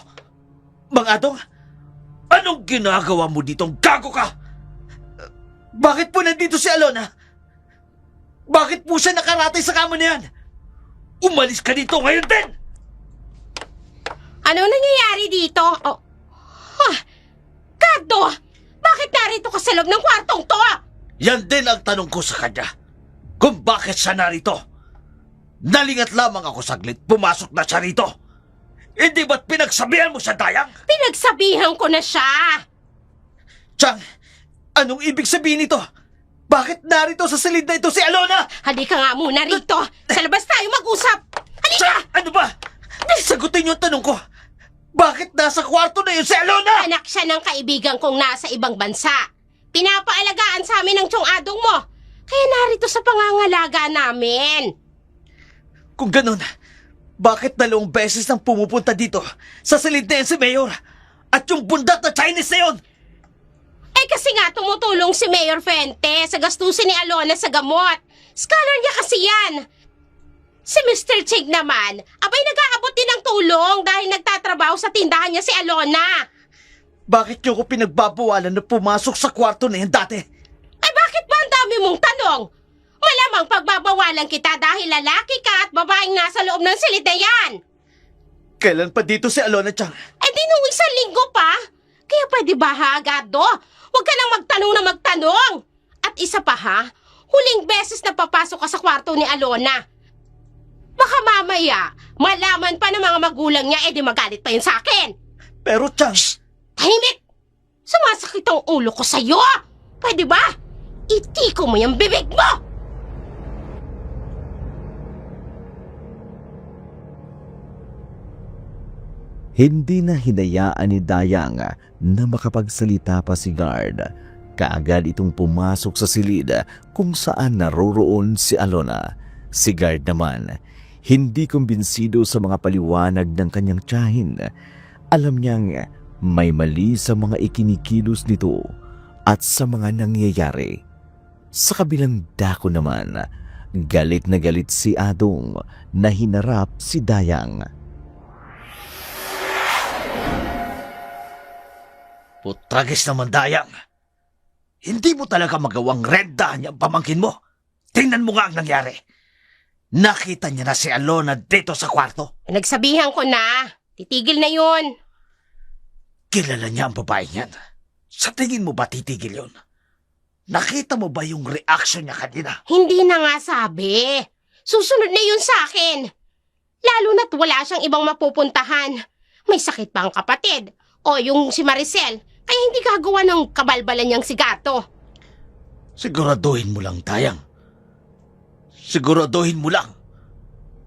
Mang Atong? Anong ginagawa mo dito? Gago ka! Bakit po nandito si Alona? Bakit po siya nakaratay sa kama na yan? Umalis ka dito ngayon din! Ano nangyayari dito? Gardo! Bakit narito ka sa loob ng kwartong to? Yan din ang tanong ko sa kanya. Kung bakit siya narito. Nalingat lamang ako saglit, pumasok na siya rito. Hindi ba't pinagsabihan mo siya, Dayang? Pinagsabihan ko na siya. Chang, anong ibig sabihin nito? Bakit narito sa silid na ito si Alona? Halika nga muna rito. Sa labas tayo mag-usap. Halika! Chang, ano ba? Sagutin niyo ang tanong ko. Bakit nasa kwarto na yun si Alona? Anak siya ng kaibigan kong nasa ibang bansa. Pinapaalagaan sa amin ng tiyong-adong mo. Kaya narito sa pangangalaga namin. Kung ganun, bakit 2 beses nang pumupunta dito sa silid na yan si Mayor? At yung bundat na Chinese na yun? Kasi nga tumutulong si Mayor Fuente sa gastusin ni Alona sa gamot. Scholar niya kasi yan. Si Mr. Chig naman, nag-aabot din ng tulong dahil nagtatrabaho sa tindahan niya si Alona. Bakit niyo ko pinagbabawalan na pumasok sa kwarto na yan dati? Bakit ba ang dami mong tanong? Malamang pagbabawalan kita dahil lalaki ka at babaeng nasa loob ng silid na yan. Kailan pa dito si Alona, Chang? Di nung 1 linggo pa. Kaya pwede ba, Gardo? Huwag ka nang magtanong na magtanong. At isa pa, Huling beses na papasok ka sa kwarto ni Alona. Baka mamaya, malaman pa ng mga magulang niya, edi magalit pa yun sa akin. Pero Chang, Tahimik! Sumasakit ang ulo ko sa'yo! Pwede ba? Itiko mo yung bibig mo! Hindi na hinayaan ni Dayang na makapagsalita pa si Guard. Kaagad itong pumasok sa silid kung saan naroroon si Alona. Si Guard naman, hindi kumbinsido sa mga paliwanag ng kanyang tiyahin. Alam niyang may mali sa mga ikinikilos nito at sa mga nangyayari. Sa kabilang dako naman, galit na galit si Adong na hinarap si Dayang. putragis naman Dayang. Hindi mo talaga magawang rentahan yung pamangkin mo. Tingnan mo nga ang nangyari. Nakita niya na si Alona dito sa kwarto. Nagsabihan ko na, titigil na yun. Kilala niya ang babae niyan. Sa tingin mo ba titigil yun? Nakita mo ba yung reaction niya kanina? Hindi na nga sabi. Susunod na yun sa akin. Lalo na't wala siyang ibang mapupuntahan. May sakit pa ang kapatid. O yung si Maricel. Kaya hindi gagawa ng kabalbalan niyang si Gato. Siguraduhin mo lang, Dayang. Siguraduhin mo lang.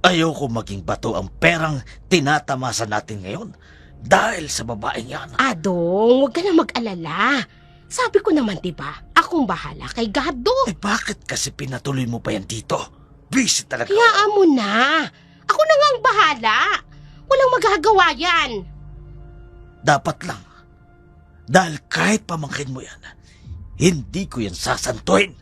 Ayoko maging bato ang perang tinatamasa natin ngayon dahil sa babaeng yan. Adong, huwag ka na mag-alala. Sabi ko naman, diba, akong bahala kay Gado. Eh bakit kasi pinatuloy mo pa yan dito? Busy talaga. Hayaan mo na. Ako na nga ang bahala. Walang magagawa yan. Dapat lang. Dahil kahit pamangkin mo yan, hindi ko yan sasantuhin.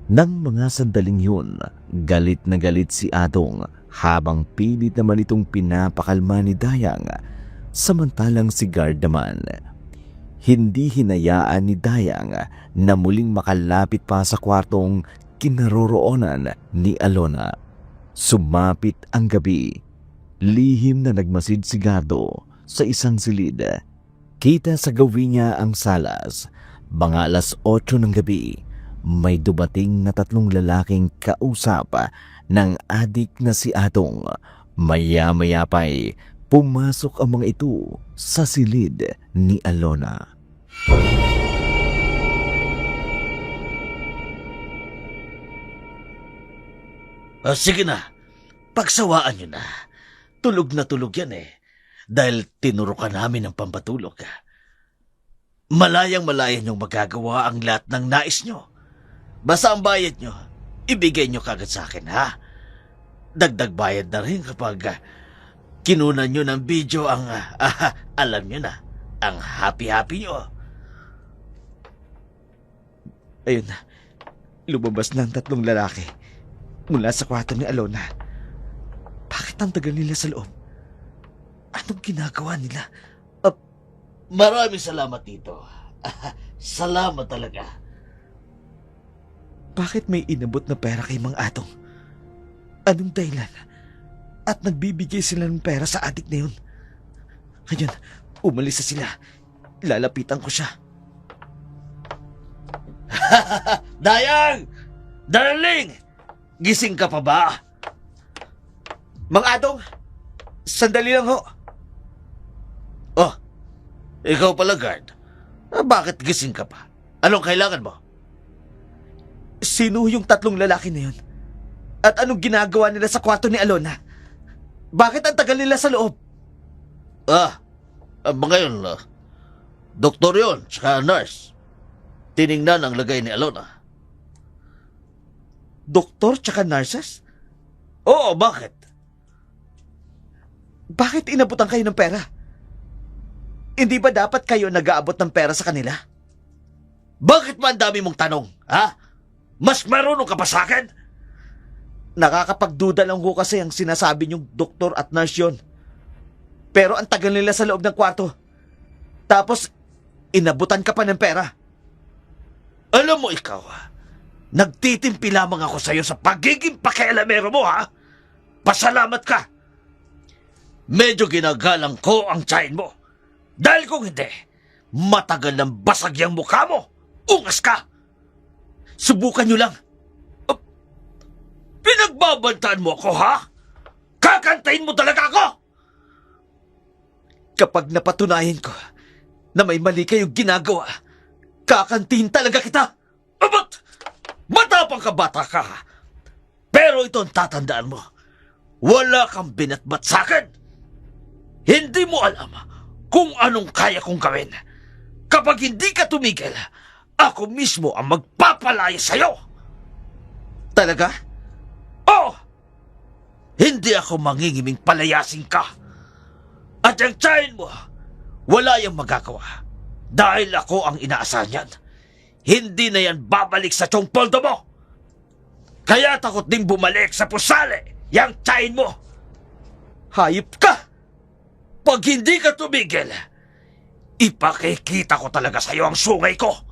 Nang mga sandaling yun, galit na galit si Adong habang pilit naman itong pinapakalma ni Dayang. Samantalang si Guard naman, hindi hinayaan ni Dayang na muling makalapit pa sa kwartong kinaroroonan ni Alona. Sumapit ang gabi. Lihim na nagmasid si Gardo sa isang silid. Kita sa gawin niya ang salas. Mga 8:00 ng gabi, may dumating na 3 lalaking kausap ng adik na si Adong. Maya-maya pa'y pumasok ang mga ito sa silid ni Alona. Sige na, pagsawaan nyo na. Tulog na tulog yan dahil tinurukan namin ng pampatulog. Malayang-malaya nyong magagawa ang lahat ng nais nyo. Basta ang bayad nyo, ibigay nyo kagad sa akin, ha? Dagdag bayad na rin kapag kinunan nyo ng video ang, alam nyo na, ang happy-happy nyo. Ayun na, lumabas na ang 3 lalaki mula sa kwarto ni Alona. Bakit ang tagal nila sa loob? Anong ginagawa nila? Maraming salamat dito. Salamat talaga. Bakit may inabot na pera kay Mang Adong? Anong dahilan? At nagbibigay sila ng pera sa adik na yun. Ngayon, umalis na sila. Lalapitan ko siya. Dayang! Darling! Gising ka pa ba? Mang Adong, sandali lang ho. Oh, ikaw pala, Guard. Bakit gising ka pa? Anong kailangan mo? Sino yung 3 lalaki na yun? At anong ginagawa nila sa kwarto ni Alona? Bakit ang tagal nila sa loob? Mga yun, doktor yun, tsaka nurse. Tiningnan ang lagay ni Alona. Doktor tsaka nurses? Oo, bakit? Bakit inabutan kayo ng pera? Hindi ba dapat kayo nag-aabot ng pera sa kanila? Bakit ba ang dami mong tanong, ha? Mas marunong ka pa sa akin? Nakakapagduda lang ho kasi ang sinasabi niyong doktor at nurse yun. Pero ang tagal nila sa loob ng kwarto. Tapos, inabutan ka pa ng pera. Alam mo ikaw, nagtitimpi lamang ako sa'yo sa pagiging pakialamero mo, ha? Pasalamat ka. Medyo ginagalang ko ang tiyahin mo. Dahil kung hindi, matagal nang basag yung mukha mo Ungas ka! Subukan nyo lang. Pinagbabantaan mo ako, ha? Kakantayin mo talaga ako! Kapag napatunayan ko na may mali kayong ginagawa, kakantihin talaga kita! Abot! Matapang ka bata ka, ha? Pero ito ang tatandaan mo. Wala kang binatbat sa akin. Hindi mo alam kung anong kaya kong gawin. Kapag hindi ka tumigil, ako mismo ang magpapalaya sa'yo. Talaga? Oo! Hindi ako mangingiming palayasin ka. At yung tiyahin mo, wala yung magagawa. Dahil ako ang inaasahan niyan. Hindi na yan babalik sa tiyong poldo mo. Kaya takot din bumalik sa pusali yung tiyahin mo. Hayop ka! Pag hindi ka tumigil, ipakikita ko talaga sa'yo ang sungay ko.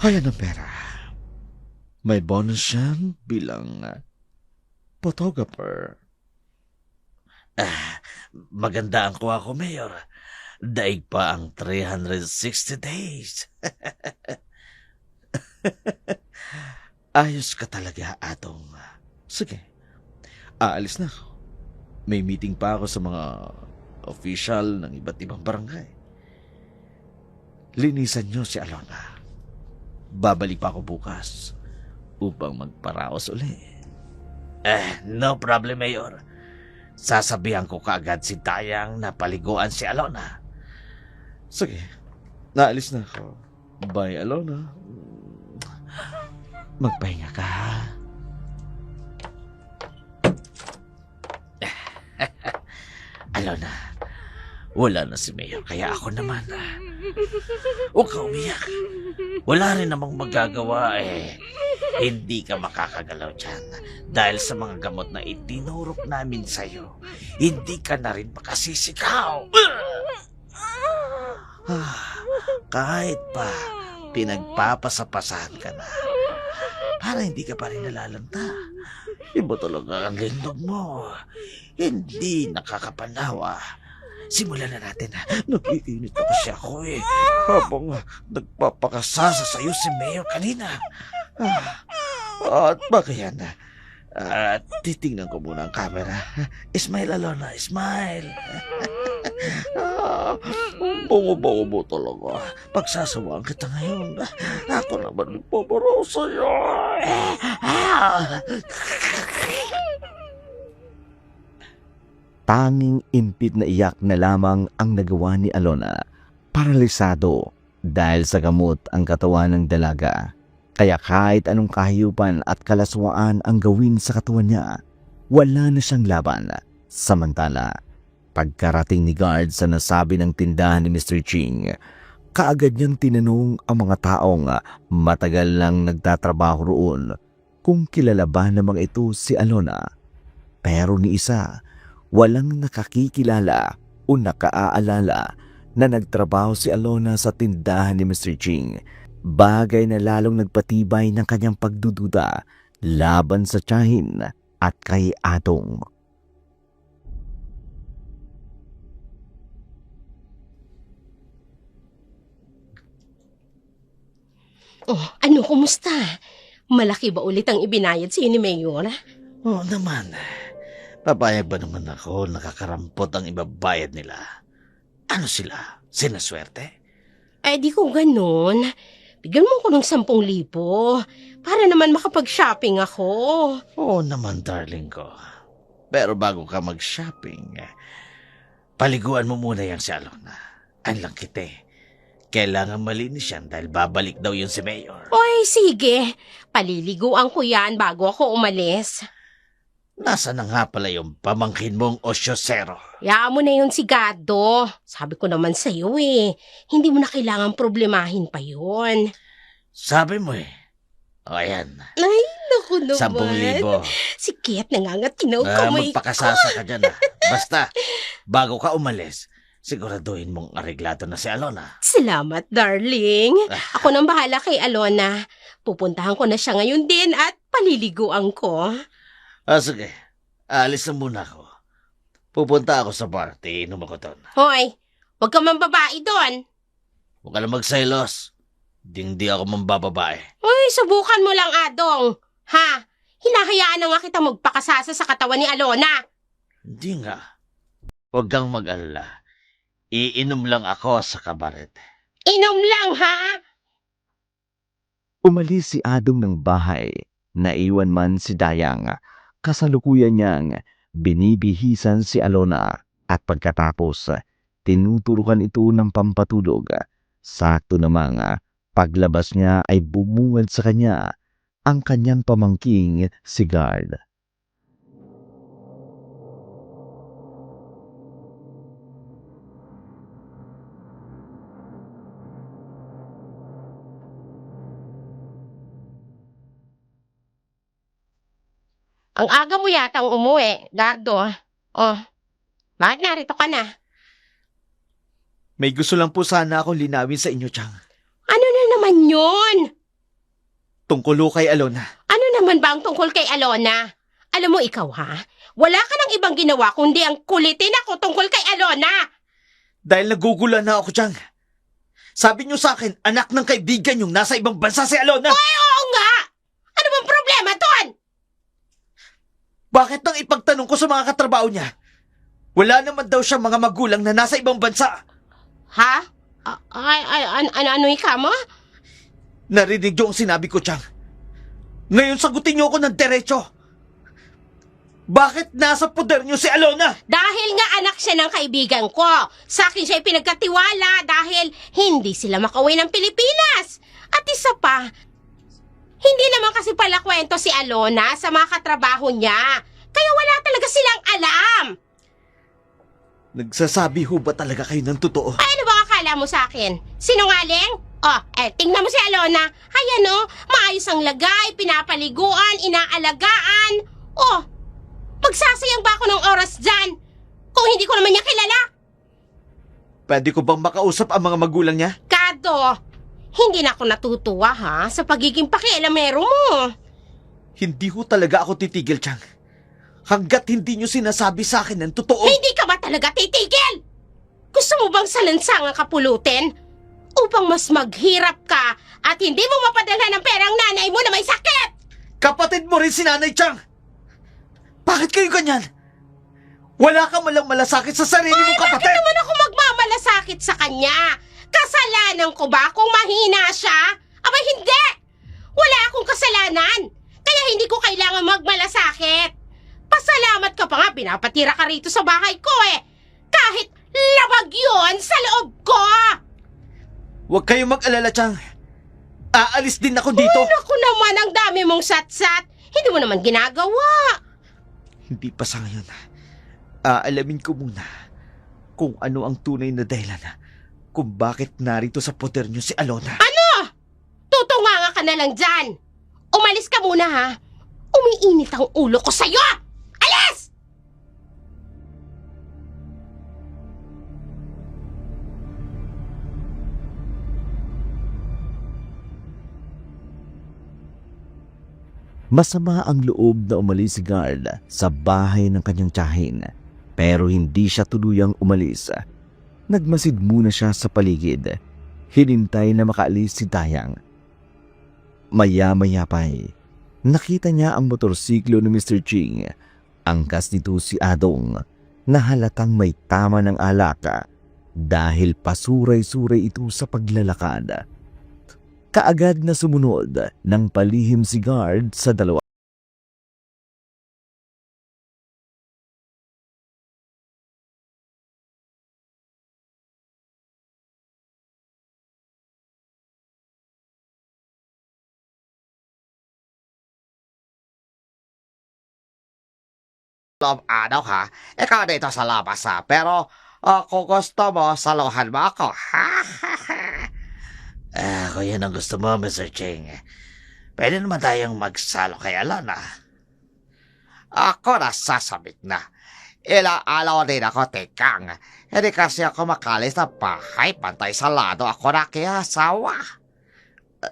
Ayan ang pera. May bonus yan bilang photographer. Maganda ang kuha ko, Mayor. Daig pa ang 360 days. Ayos ka talaga, Atong. Sige, aalis na ako. May meeting pa ako sa mga official ng iba't ibang barangay. Linisan niyo si Alona. Babalik pa ako bukas upang magparaos uli. No problem, Mayor. Sasabihan ko kaagad si Dayang na paliguan si Alona. Sige, naalis na ako. Bye, Alona. Magpahinga ka, ha? Alona, wala na si Mayor, kaya ako naman. Huwag ka umiyak. Wala rin namang magagawa eh. Hindi ka makakagalaw dyan dahil sa mga gamot na itinurok namin sa'yo. Hindi ka na rin makasisikaw. Kahit pa pinagpapasapasahan ka na, para hindi ka pa rin nalalanta. Iba talaga ang lindog mo. Hindi nakakapanawa. Simulan na natin. Nagiinit na kasi ako eh. Habang nagpapakasasa sa'yo si Mayor kanina. At baka yan. Titingnan ko muna ang camera. Smile, Alona. Smile. Bango-bango mo talaga. Pagsasawaan kita ngayon. Ako naman nagpaparaw sa'yo. Tanging impit na iyak na lamang ang nagawa ni Alona. Paralisado dahil sa gamot ang katawan ng dalaga. Kaya kahit anong kahiyupan at kalaswaan ang gawin sa katawan niya, wala na siyang laban. Samantala, pagkarating ni guard sa nasabi ng tindahan ni Mr. Ching, kaagad niyang tinanong ang mga taong matagal lang nagtatrabaho roon kung kilala ba namang ito si Alona. Pero ni isa, walang nakakikilala o nakaaalala na nagtrabaho si Alona sa tindahan ni Mr. Ching. Bagay na lalong nagpatibay ng kanyang pagdududa laban sa tiyahin at kay Atong. Oh, ano, kumusta? Malaki ba ulit ang ibinayad sa'yo ni Mayor? Oo naman. Papayag ba naman ako nakakarampot ang ibabayad nila? Ano sila? Sinaswerte? Eh, di ko ganun. Bigyan mo ko ng 10,000 para naman makapag-shopping ako. Oo naman, darling ko. Pero bago ka mag-shopping, paliguan mo muna yung si Alona. Ang langkit eh. Kailangan malinis yan dahil babalik daw yun si Mayor. Oy, sige. Paliliguan ko yan bago ako umalis. Nasa na nga pala yung pamangkin mong osyosero? Yaan mo na yun si Gado. Sabi ko naman sa'yo eh. Hindi mo na kailangan problemahin pa yun. Sabi mo eh. O ayan, Ay, naku naman. 10,000. Si Kit nangangatinaw kamay ko. Magpakasasa ka dyan ah. Basta, bago ka umalis, siguraduhin mong areglado na si Alona. Salamat, darling. Ako nang bahala kay Alona. Pupuntahan ko na siya ngayon din at paliliguan ko. Sige. Alis na muna ako. Pupunta ako sa party. Inom ako doon. Hoy, huwag ka mambabae doon. Huwag ka na magselos. Di ako mambababae. Uy, subukan mo lang, Adong. Ha? Hinahayaan na nga kita magpakasasa sa katawan ni Alona. Hindi nga. Huwag kang mag-alala. Iinom lang ako sa kabaret. Inom lang, ha? Umalis si Adong ng bahay. Naiwan man si Dayang. Kasalukuyan niyang binibihisan si Alona at pagkatapos tinuturukan ito ng pampatulog. Sakto namang paglabas niya ay bumungad sa kanya ang kanyang pamangking si Guard. Ang aga mo yatang umuwi, Gardo. Oh, bakit narito ka na? May gusto lang po sana akong linawin sa inyo, Chang. Ano na naman yun? Tungkol ho kay Alona. Ano naman ba ang tungkol kay Alona? Alam mo ikaw ha, wala ka nang ibang ginawa kundi ang kulitin ako tungkol kay Alona. Dahil nagugulan na ako, Chang. Sabi niyo sa akin, anak ng kaibigan yung nasa ibang bansa si Alona. Ay, oo nga! Ano bang problema doon? Bakit nang ipagtanong ko sa mga katrabaho niya? Wala naman daw siya mga magulang na nasa ibang bansa. Ha? Ano ika mo? Narinig niyo ang sinabi ko, Chang. Ngayon sagutin niyo ako ng diretso. Bakit nasa poder niyo si Alona? Dahil nga anak siya ng kaibigan ko. Sa akin siya pinagkatiwala dahil hindi sila makauwi ng Pilipinas. At isa pa, hindi naman kasi pala kwento si Alona sa mga katrabaho niya. Kaya wala talaga silang alam. Nagsasabi ho ba talaga kayo ng totoo? Ay, ano ba akala mo sa akin? Sinungaling? Tingnan mo si Alona. Ay ano, maayos ang lagay, pinapaliguan, inaalagaan. Magsasayang ba ako ng oras dyan? Kung hindi ko naman niya kilala. Pwede ko bang makausap ang mga magulang niya? Kado, hindi na ako natutuwa ha sa pagiging pakialamero mo. Hindi ho talaga ako titigil, Chang. Hanggat hindi niyo sinasabi sa akin ng totoo. Hindi ka ba talaga titigil? Gusto mo bang salansangang kapulutin? Upang mas maghirap ka at hindi mo mapadala ng perang nanay mo na may sakit! Kapatid mo rin si Nanay Chang! Bakit kayo ganyan? Wala ka malang malasakit sa sarili mong kapatid! Bakit naman ako magmamalasakit sa kanya? Kasalanan ko ba kung mahina siya? Aba hindi! Wala akong kasalanan! Kaya hindi ko kailangan magmalasakit! Pasalamat ka pa nga, pinapatira ka rito sa bahay ko eh! Kahit labag yun sa loob ko! Huwag kayong mag-alala, Chang. Aalis din ako dito. Ay, naku naman, ang dami mong satsat. Hindi mo naman ginagawa. Hindi pa sa ngayon. Aalamin ko muna kung ano ang tunay na dahilan kung bakit narito sa poder niyo si Alona. Ano? Tutunganga ka na lang dyan. Umalis ka muna ha. Umiinit ang ulo ko sa'yo. Alis! Masama ang loob na umalis si Guard sa bahay ng kanyang tiyahin, pero hindi siya tuluyang umalis. Nagmasid muna siya sa paligid. Hinintay na makaalis si Dayang. Maya-maya pa'y nakita niya ang motorsiklo ni Mr. Ching. Angkas nito si Adong na halatang may tama ng alaka dahil pasuray-suray ito sa paglalakad. Kaagad na sumunod ng palihim si Guard sa dalawa. Araw ha, ikaw dito sa labas ha, pero kung gusto mo, saluhan mo ako, ha? Kung yan ang gusto mo, Mr. Ching, pwede naman tayong magsalo kay Alona. Ako nasasabit na. Ilang araw din ako tikang. Hindi kasi ako makalis na bahay, pantay sa lado ako nakiasawa.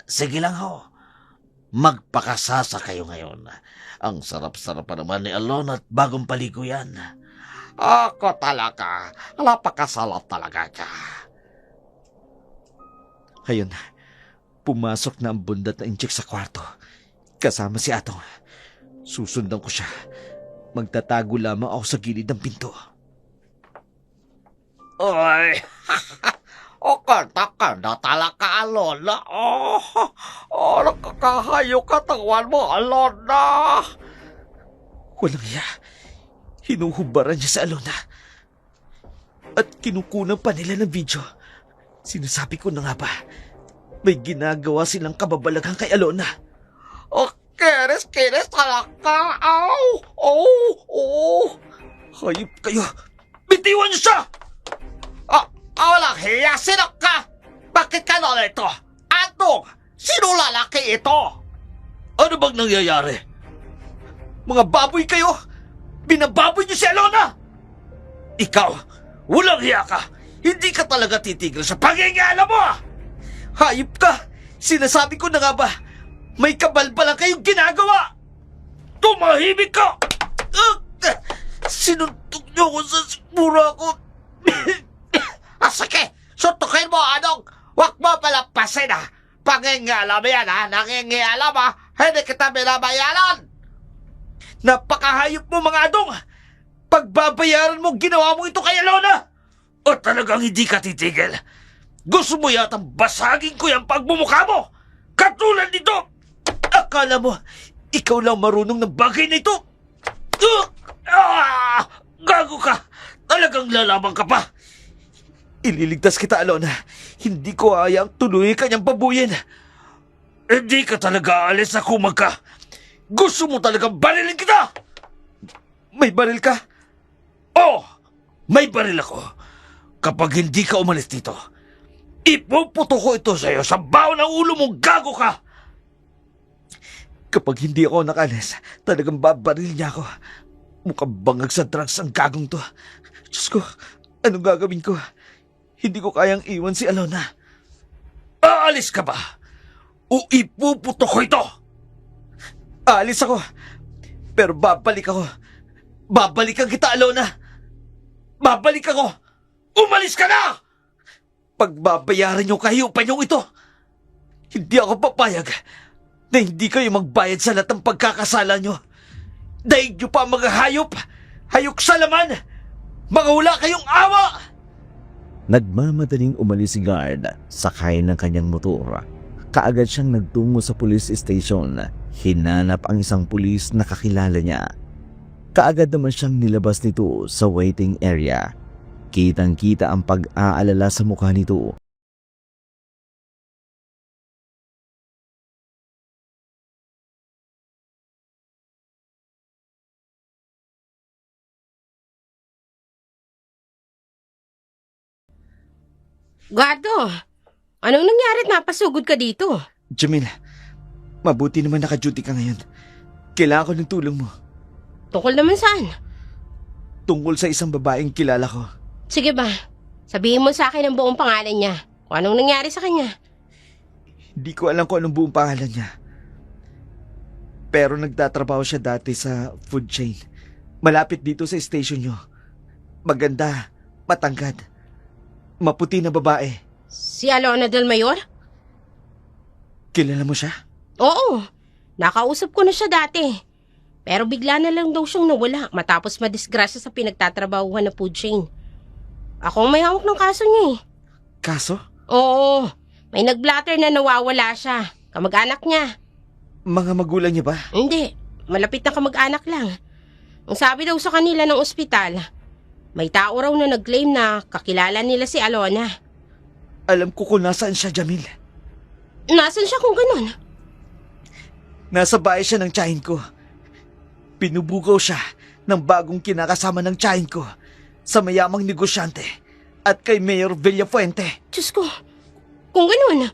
Sige lang ho. Magpakasasa kayo ngayon. Ang sarap-sarap pa naman ni Alona at bagong paligo yan. Ako talaga, napakasalap talaga ka. Ayun, pumasok na ang bundat na inchik sa kwarto. Kasama si Atong. Susundan ko siya. Magtatago lamang ako sa gilid ng pinto. Ay, o kanta-kanta talaga, Alona. Nakakahayo katawan mo, Alona. Walang iya. Hinuhubaran niya sa Alona. At kinukunan pa nila ng video. Sinasabi ko na nga ba, may ginagawa silang kababalaghang kay Alona. Kinis talaga. Hayop kayo. Bitiwan niyo siya! Walang hiya, sino ka? Bakit ka nalito? Atong, sino lalaki ito? Ano bang nangyayari? Mga baboy kayo! Binababoy niyo si Alona! Ikaw, walang hiya ka. Hindi ka talaga titigil sa pangingialam mo! Hayop ka! Sinasabi ko na nga ba, May kabal pa lang kayong ginagawa! Tumahimik ka! Sinuntok niyo ko sa sikmura ko. Sige, suntukin mo, Adong. Huwag mo palampasin, ha? Pangingialam yan, ha? Nangingialam, ha? Hindi kita binabayaran. Napakahayop mo, mga adong! Pagbabayaran mo, ginawa mo ito kay Alona! O talagang hindi ka titigil? Gusto mo yatang basagin ko yung pagmumukha mo? Katulad nito! Akala mo, ikaw lang marunong ng bagay na ito? Gago ka! Talagang lalaban ka pa! Ililigtas kita, Alona. Hindi ko hayang tuloy kanyang babuyin. Hindi ka talaga alis sa kumag ka. Gusto mo talagang barilin kita! May baril ka? Oo, may baril ako. Kapag hindi ka umalis dito, ipuputo ko ito sa'yo sa baon ng ulo mong gago ka! Kapag hindi ako nakalis, talagang babaril niya ako. Mukhang bangag sa drugs ang gagong to. Diyos ko, anong gagawin ko? Hindi ko kayang iwan si Alona. Aalis ka ba? O ipuputo ko ito? Aalis ako. Pero babalik ako. Babalikan kita, Alona. Babalik ako. Umalis ka na! Pagbabayaran niyo kahiyupan niyo ito. Hindi ako papayag na hindi kayo magbayad sa lahat ng pagkakasala niyo. Daig niyo pa mga hayop. Hayok sa laman. Mga wala kayong awa. Nagmamadaling umalis si guard, sakay ng kanyang motor. Kaagad siyang nagtungo sa police station. Hinanap ang isang pulis na kakilala niya. Kaagad naman siyang nilabas nito sa waiting area. Kitang-kita ang pag-aalala sa mukha nito. Guardo, anong nangyari at napasugod ka dito? Jamil, mabuti naman naka-duty ka ngayon. Kailangan ko ng tulong mo. Tungkol naman saan? Tungkol sa isang babaeng kilala ko. Sige ba, sabihin mo sa akin ang buong pangalan niya. Kung anong nangyari sa kanya. Hindi ko alam kung anong buong pangalan niya. Pero nagtatrabaho siya dati sa food chain. Malapit dito sa station nyo. Maganda, matangkad. Maputi na babae. Si Alona del Mayor? Kilala mo siya? Oo, nakausap ko na siya dati. Pero bigla na lang daw siyang nawala matapos madisgrasya sa pinagtatrabahuhan na food chain. Ako ang may hawak ng kaso niya eh. Kaso? Oo, may nag-blatter na nawawala siya. Kamag-anak niya. Mga magulang niya ba? Hindi, malapit na kamag-anak lang. Ang sabi daw sa kanila ng ospital, may tao raw na nag-claim na kakilala nila si Alona. Alam ko kung nasaan siya, Jamil. Nasaan siya kung ganun? Nasa bahay siya ng tiyahin ko. Pinubugaw siya ng bagong kinakasama ng tiyahin ko sa mayamang negosyante at kay Mayor Villafuente. Diyos ko, kung ganun,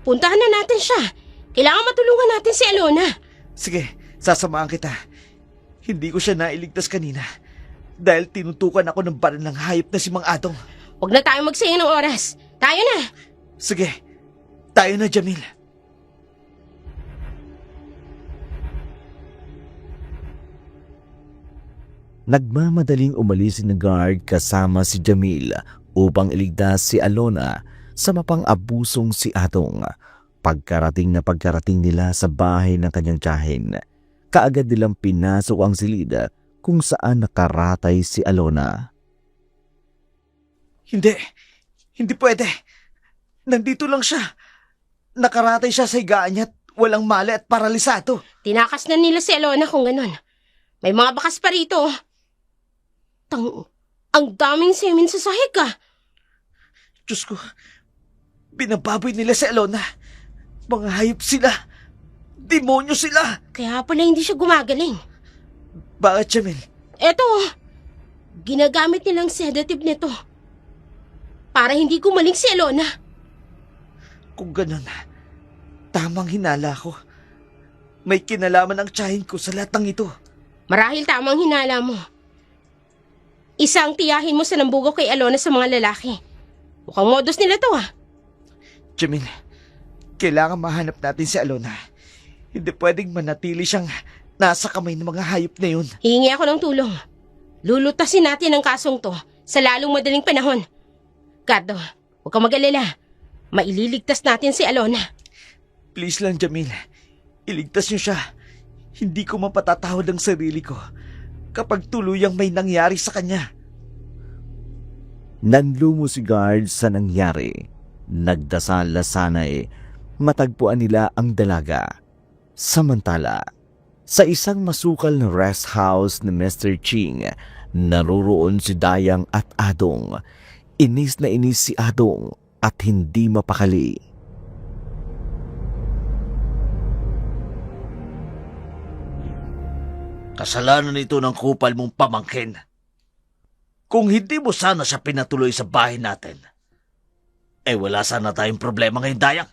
puntahan na natin siya. Kailangan matulungan natin si Alona. Sige, sasamahan kita. Hindi ko siya nailigtas kanina dahil tinutukan ako ng baril ng hayop na si Mang Adong. Huwag na tayo magsayang ng oras. Tayo na. Sige, tayo na, Jamil. Nagmamadaling umalis si guard kasama si Jamil upang iligtas si Alona sa mapang-abusong si Adong. Pagkarating nila sa bahay ng kanyang tiyahin, kaagad nilang pinasok ang silid kung saan nakaratay si Alona. Hindi pwede. Nandito lang siya. Nakaratay siya sa higaan niya at walang mali at paralisado. Tinakas na nila si Alona kung ganun. May mga bakas pa rito. Ang daming semen sa sahig ah. Diyos ko, binababoy nila si Alona. Mga hayop sila. Demonyo sila. Kaya pala hindi siya gumagaling. Bakit, Jamil? Eto, ginagamit nilang sedative nito. Para hindi gumaling si Alona. Kung ganun, tamang hinala ko. May kinalaman ang tiyahin ko sa lahat ng ito. Marahil tamang hinala mo. Isang tiyahin mo sa nambugaw kay Alona sa mga lalaki. Mukhang modus nila to ah. Jamil, kailangan mahanap natin si Alona. Hindi pwedeng manatili siyang nasa kamay ng mga hayop na yun. Hihingi ako ng tulong. Lulutasin natin ang kasong to sa lalong madaling panahon. Cardo, huwag kang mag-alala. Maililigtas natin si Alona. Please lang, Jamil. Iligtas niyo siya. Hindi ko mapatatawad ang sarili ko kapag tuluyang may nangyari sa kanya. Nanlumo si guard sa nangyari. Nagdasal na sana'y matagpuan nila ang dalaga. Samantala, sa isang masukal na rest house ni Mr. Ching, naroroon si Dayang at Adong. Inis na inis si Adong at hindi mapakali. Kasalanan ito ng kupal mong pamangkin. Kung hindi mo sana siya pinatuloy sa bahay natin, wala sana tayong problema ngayon, Dayang.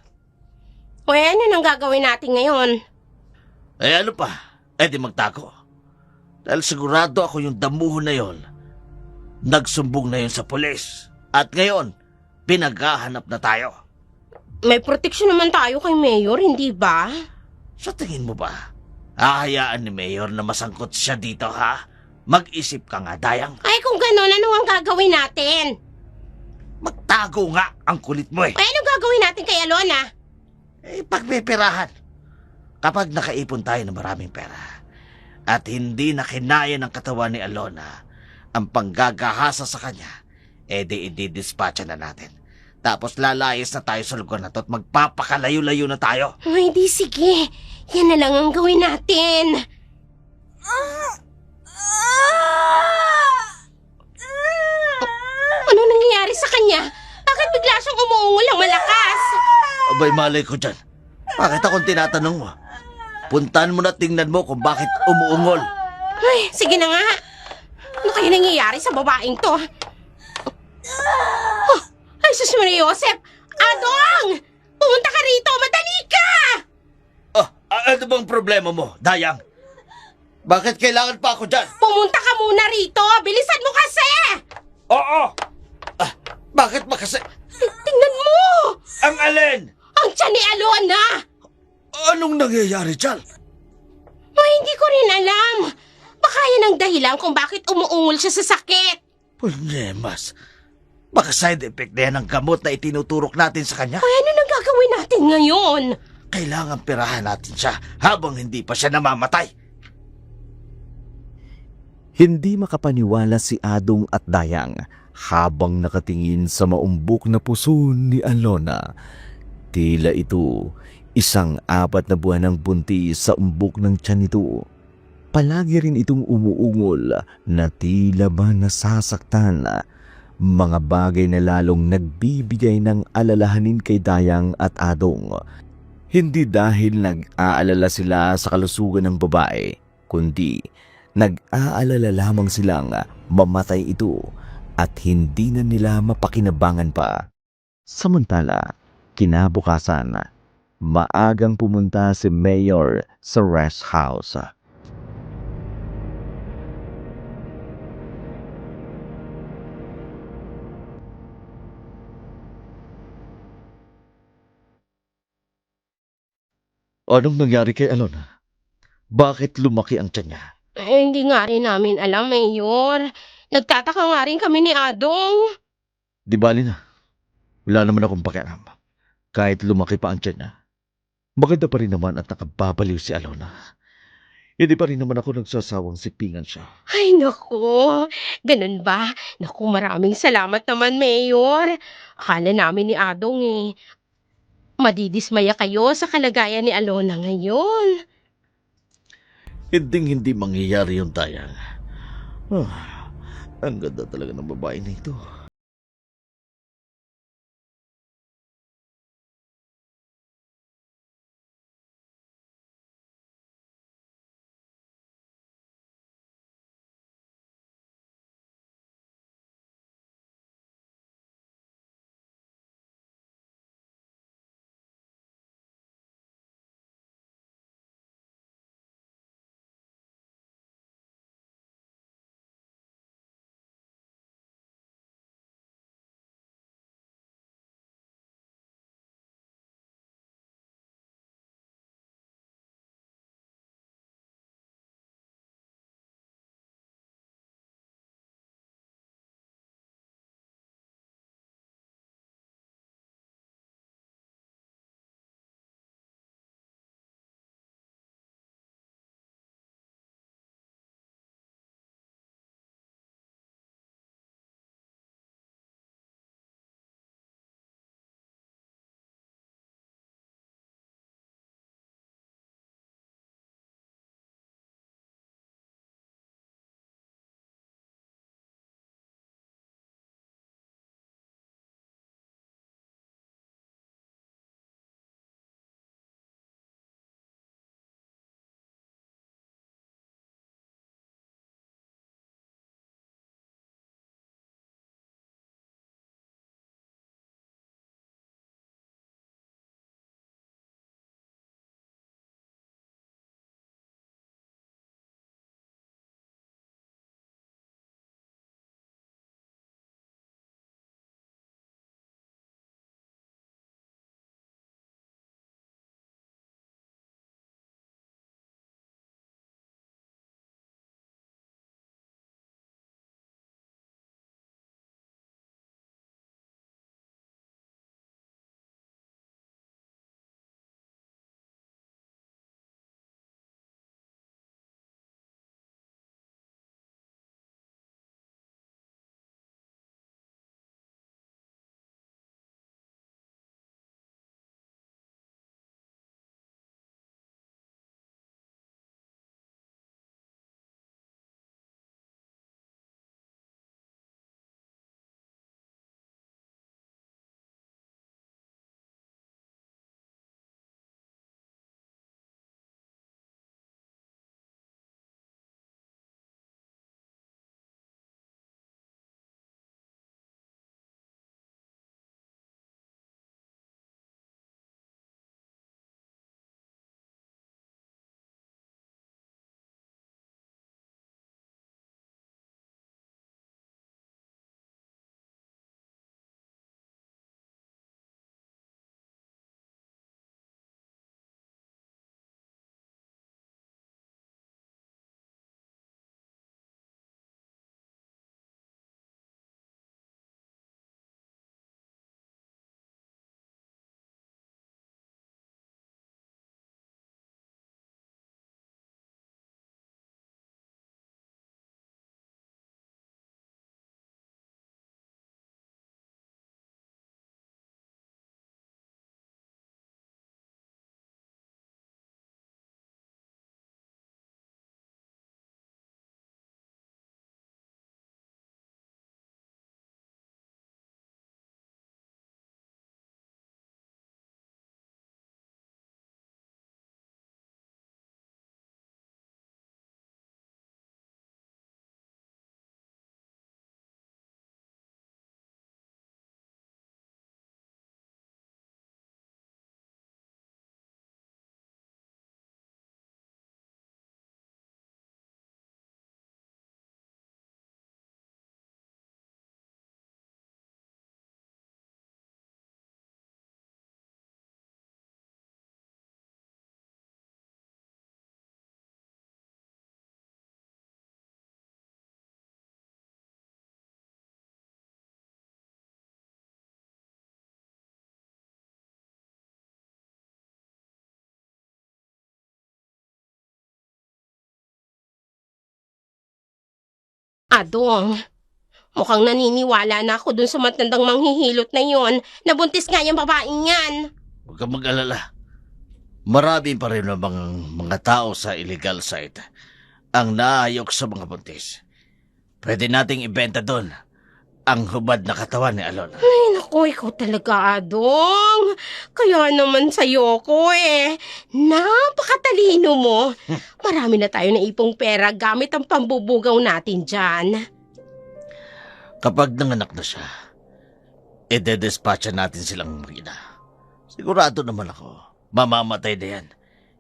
O ano nang gagawin natin ngayon? Ano pa? Di magtago. Dahil sigurado ako yung damuhon na yon, nagsumbong na yun sa pulis. At ngayon, pinaghahanap na tayo. May proteksyon naman tayo kay Mayor, hindi ba? Sa tingin mo ba, hahayaan ni Mayor na masangkot siya dito, ha? Mag-isip ka nga, Dayang. Ay kung gano'n, ano ang gagawin natin? Magtago nga ang kulit mo Ay anong gagawin natin kay Alona? Pagpipirahan. Kapag nakaipon tayo ng maraming pera at hindi na kinaya ng katawan ni Alona ang panggagahasa sa kanya, i-dispatcha na natin. Tapos lalayas na tayo sa lugar na to at magpapakalayo-layo na tayo. Ay di sige, yan na lang ang gawin natin. Ano nangyayari sa kanya? Bakit bigla siyang umuungol ang malakas? Abay, malay ko dyan. Bakit akong tinatanong mo? Puntahan mo na tingnan mo kung bakit umuungol. Ay, sige na nga. Ano kaya nangyayari sa babaeng to? Oh, ay, sus Maria Josep! Adong! Pumunta ka rito! Madali ka! Ano bang problema mo, Dayang? Bakit kailangan pa ako dyan? Pumunta ka muna rito! Bilisan mo kasi! Oo! Bakit ba kasi? Tingnan mo! Ang alin? Ang tiyan ni Alona! Anong nangyayari dyan? Ay, hindi ko rin alam. Baka yan ang dahilan kung bakit umuungol siya sa sakit. Punemas. Baka side effect na yan ang gamot na itinuturok natin sa kanya. Ay, ano nang gagawin natin ngayon? Kailangan pirahan natin siya habang hindi pa siya namamatay. Hindi makapaniwala si Adong at Dayang habang nakatingin sa maumbok na puso ni Alona. Tila ito isang 4 na buwan ng buntis sa umbok ng tiyan nito. Palagi rin itong umuungol na tila ba nasasaktan. Mga bagay na lalong nagbibigay ng alalahanin kay Dayang at Adong. Hindi dahil nag-aalala sila sa kalusugan ng babae, kundi nag-aalala lamang silang mamatay ito at hindi na nila mapakinabangan pa. Samantala, kinabukasan, maagang pumunta si Mayor sa rest house. Anong nangyari kay Alona? Bakit lumaki ang tiyan niya? Hindi nga rin namin alam, Mayor. Nagtataka nga rin kami ni Adong. Di bali na. Wala naman akong pakialam. Kahit lumaki pa ang tiyan niya. Maganda pa rin naman at nakababaliw si Alona. Hindi pa rin naman ako nagsasawang sipingan siya. Ay, naku. Ganun ba? Naku, maraming salamat naman, Mayor. Akala namin ni Adong madidismaya kayo sa kalagayan ni Alona ngayon. Hindi mangyayari yung Dayang. Ang ganda talaga ng babae na ito. Adong, mukhang naniniwala na ako dun sa matandang manghihilot na yon. Nabuntis nga yung babaeng yan. Huwag kang mag-alala. Marami pa rin namang mga tao sa illegal site ang naayok sa mga buntis. Pwede nating ibenta doon ang hubad na katawan ni Alona. Ay, naku, ikaw talaga, Adong. Kaya naman sa'yo ko eh. Napakatalino mo. Marami na tayo na ipong pera gamit ang pambubugaw natin dyan. Kapag nanganak na siya, idedespatcha natin silang mag-ina. Sigurado naman ako, mamamatay na yan.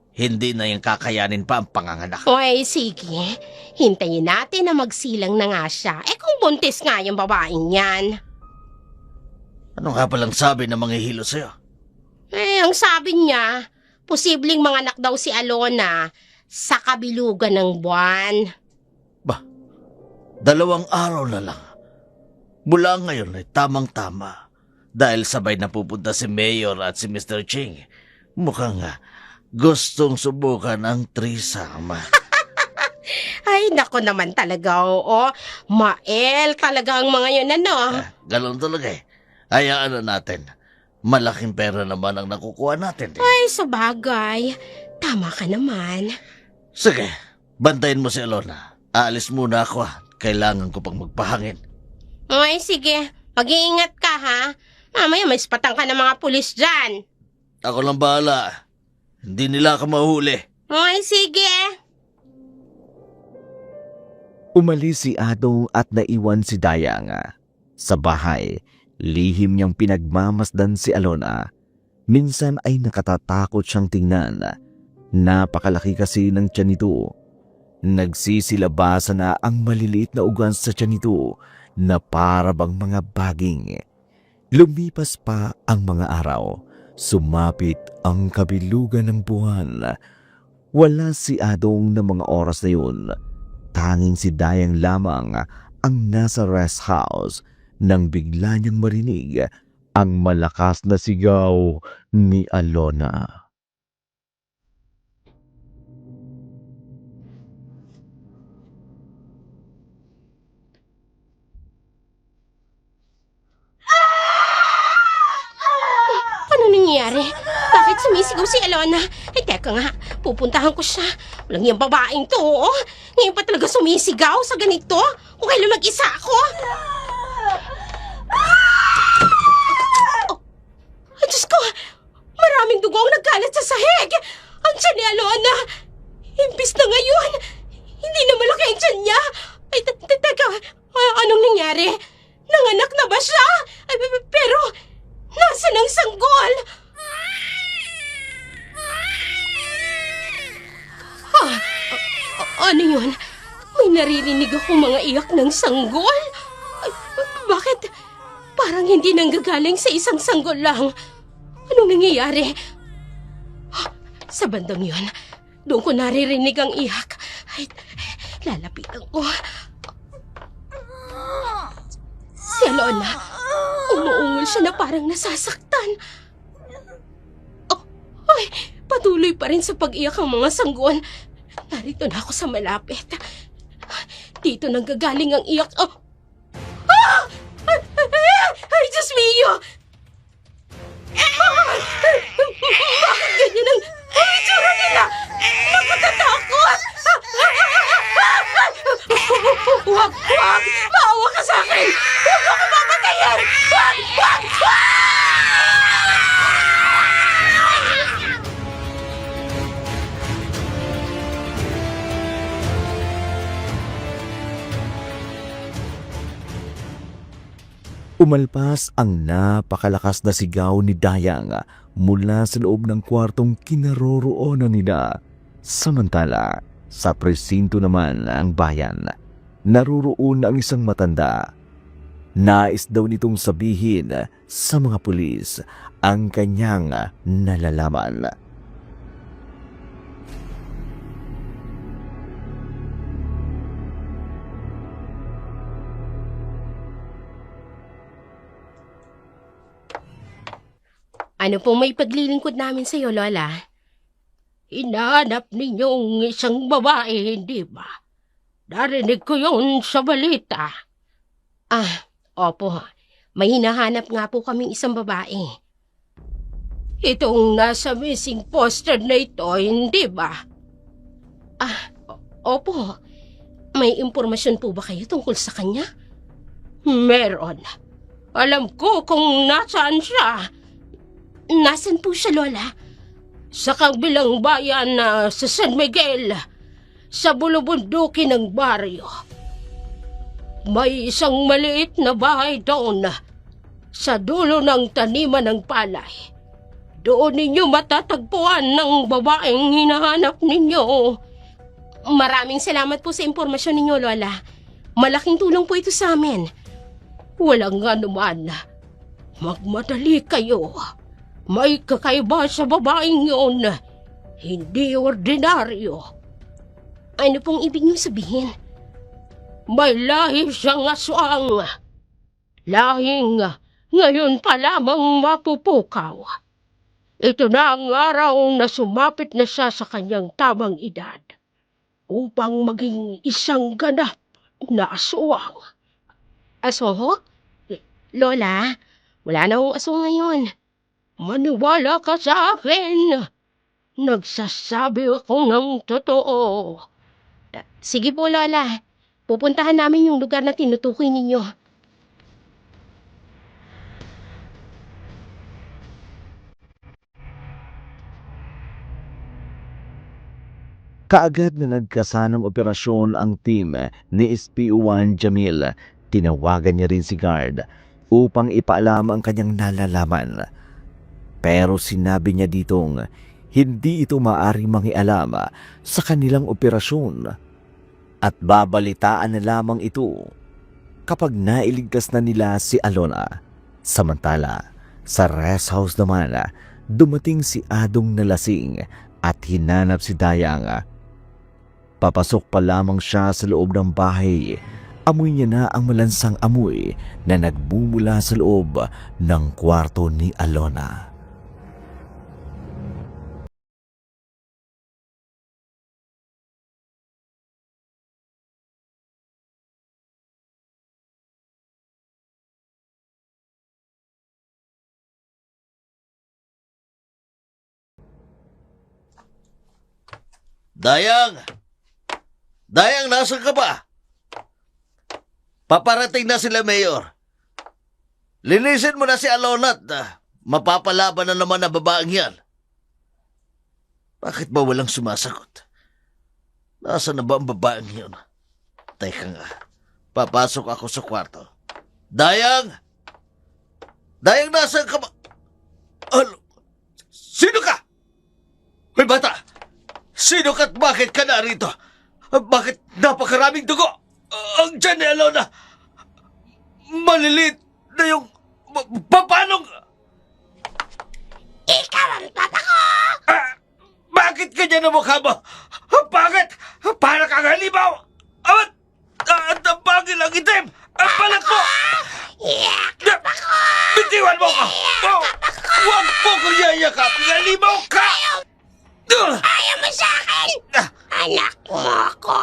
Hindi na yung kakayanin pa ang panganganak. Oy, sige. Hintayin natin na magsilang na nga siya. Eh kung buntis nga yung babaeng yan. Ano nga palang sabi ng mga hilo sa'yo? Eh, ang sabi niya, posibleng manganak daw si Alona sa kabilugan ng buwan. 2 araw na lang. Mula ngayon ay tamang-tama. Dahil sabay na pupunta si Mayor at si Mr. Ching. Mukhang gustong subukan ang threesome. Ay, nako naman talaga, oo. Mael talaga ang mga yun, ano? Ganon talaga eh. Hayaan na natin. Malaking pera naman ang nakukuha natin. Ay, sabagay. Tama ka naman. Sige, bantayin mo si Alona. Aalis muna ako. Kailangan ko pang magpahangin. Ay, sige. Mag-iingat ka, ha? Mamaya may spatang ka ng mga pulis dyan. Ako lang bahala. Hindi nila ako mahuli. Ay, sige. Umalis si Adong at naiwan si Dayang. Sa bahay, lihim niyang pinagmamasdan si Alona. Minsan ay nakatatakot siyang tingnan. Napakalaki kasi ng tiyan nito. Nagsisilabasa na ang maliliit na ugan sa tiyan nito na para bang mga baging. Lumipas pa ang mga araw. Sumapit ang kabilugan ng buwan. Wala si Adong na mga oras na yun. Tanging si Dayang lamang ang nasa rest house nang bigla niyang marinig ang malakas na sigaw ni Alona. Ano nangyayari? Bakit sumisigaw si Alona? Ay, teka nga. Pupuntahan ko siya. Walang yung babaeng to, oo. Ngayon pa talaga sumisigaw sa ganito? Kung kailan mag-isa ako? Oh, Diyos ko! Maraming dugo ang nagkalat sa sahig! Ang tiyan ni Alona! Imbis na ngayon! Hindi na malaki ang tiyan niya! Ay, teka. Anong nangyari? Nanganak na ba siya? Ay, pero... Nasaan ang sanggol? Ano yun? May naririnig ako mga iyak ng sanggol. Ay, bakit? Parang hindi nanggagaling sa isang sanggol lang. Anong nangyayari? Sa bandang yun, doon ko naririnig ang iyak. Ay, lalapitan ko. Si Alona. Umuungol siya na parang nasasaktan. Oh, ay, patuloy pa rin sa pag-iyak ang mga sanggol. Narito na ako sa malapit. Dito nanggagaling ang iyak. Oh. Ay, Diyos mio! Bakit ganyan ang itsura nila? Nakatatakot! Huwag! Maawa ka sa akin! Huwag ako mamatayin! Huwag! Umalpas ang napakalakas na sigaw ni Dayang mula sa loob ng kwartong kinaroroonan nila. Samantala, sa presinto naman ang bayan, naroroon ang isang matanda. Nais daw nitong sabihin sa mga pulis ang kanyang nalalaman. Ano pong may paglilingkod namin sa iyo, Lola? Hinahanap ninyong isang babae, hindi ba? Narinig ko yun sa balita. Opo. May hinahanap nga po kaming isang babae. Itong nasa missing poster na ito, hindi ba? Opo. May impormasyon po ba kayo tungkol sa kanya? Meron. Alam ko kung nasaan siya. Nasaan po siya, Lola? Sa kabilang bayan na sa San Miguel, sa bulubundukin ng baryo. May isang maliit na bahay doon sa dulo ng taniman ng palay. Doon ninyo matatagpuan ng babaeng hinahanap ninyo. Maraming salamat po sa impormasyon ninyo, Lola. Malaking tulong po ito sa amin. Walang anuman. Magmadali kayo. May kakaiba sa babaeng yun. Hindi ordinaryo. Ano pong ibig niyo sabihin? May lahi siyang aswang. Lahing ngayon pa lamang mapupukaw. Ito na ang araw na sumapit na siya sa kanyang tamang edad upang maging isang ganap na aswang. Aswang? Lola, wala na akong aswang ngayon. Maniwala ka sa akin. Nagsasabi ako ng totoo. Sige po, Lola. Pupuntahan namin yung lugar na tinutukoy ninyo. Kaagad na nagkasanang operasyon ang team ni SPO1 Jamil. Tinawagan niya rin si guard upang ipaalam ang kanyang nalalaman. Pero sinabi niya ditong hindi ito maaaring mangialam sa kanilang operasyon at babalitaan na lamang ito kapag nailigtas na nila si Alona. Samantala, sa rest house naman, dumating si Adong na lasing at hinanap si Dayang. Papasok pa lamang siya sa loob ng bahay, amoy niya na ang malansang amoy na nagmumula sa loob ng kwarto ni Alona. Dayang! Dayang, nasan ka ba? Paparating na sila, Mayor. Linisin mo na si Alona at mapapalaban na naman ang babaeng yan. Bakit ba walang sumasagot? Nasaan na ba ang babaeng yun? Teka nga, papasok ako sa kwarto. Dayang! Dayang, nasan ka ba? Ano? Sino ka? May bata! Sino ka at bakit ka narito? Bakit napakaraming dugo? Ang tiyan ni Alona! Malilit na yung... Paano? Ikaw ang papa ko! Bakit ganyan ang mukha mo? Bakit? Para kang halimaw! At ang bagil ang itim! Ang balat mo! Yakap ako! Bitiwan mo ko! Huwag mo ko yayakap! Halimaw ka! Ayaw mo sa akin! Anak mo ako!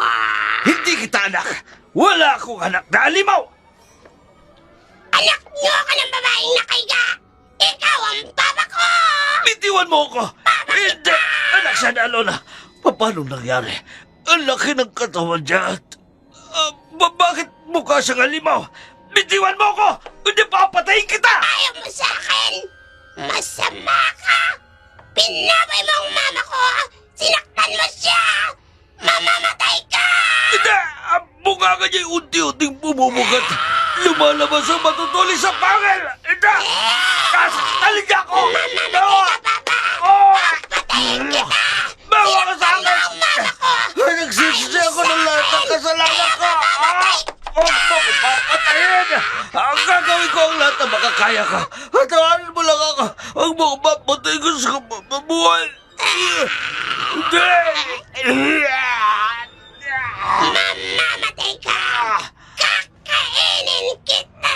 Hindi kita anak! Wala akong anak na halimaw! Anak niyo ako ng babaeng nakaiga! Ikaw ang papa ko! Bitiwan mo ko! Hindi! Anak siya na, Alona! Paano nangyari? Ang laki ng katawan niya at... bakit mukha siyang halimaw? Bitiwan mo ko! Hindi papatayin kita! Ayaw mo sa akin! Masama ka! Pinabay mo ang mama ko! Sinaktan mo siya! Mamamatay ka! Hindi! Ang bunganga niya unti-unting bumubugat. Lumalabas ang matutulis sa pangil! Hindi! Kasaktalin niya ako! Mamamatay ka, papa! Patayin kita! Bawa ka sa akin! ang mama ko! Nagsisisi ako ng lahat ng kasalanan ko! Huwag mo ko papatayin! Ang gagawin ko ang lahat na makakaya ka! Hatawanin mo lang ako! Huwag mo ko papatayin ko sa mabuhay! Hindi! Mamamatay ka! Kakainin kita!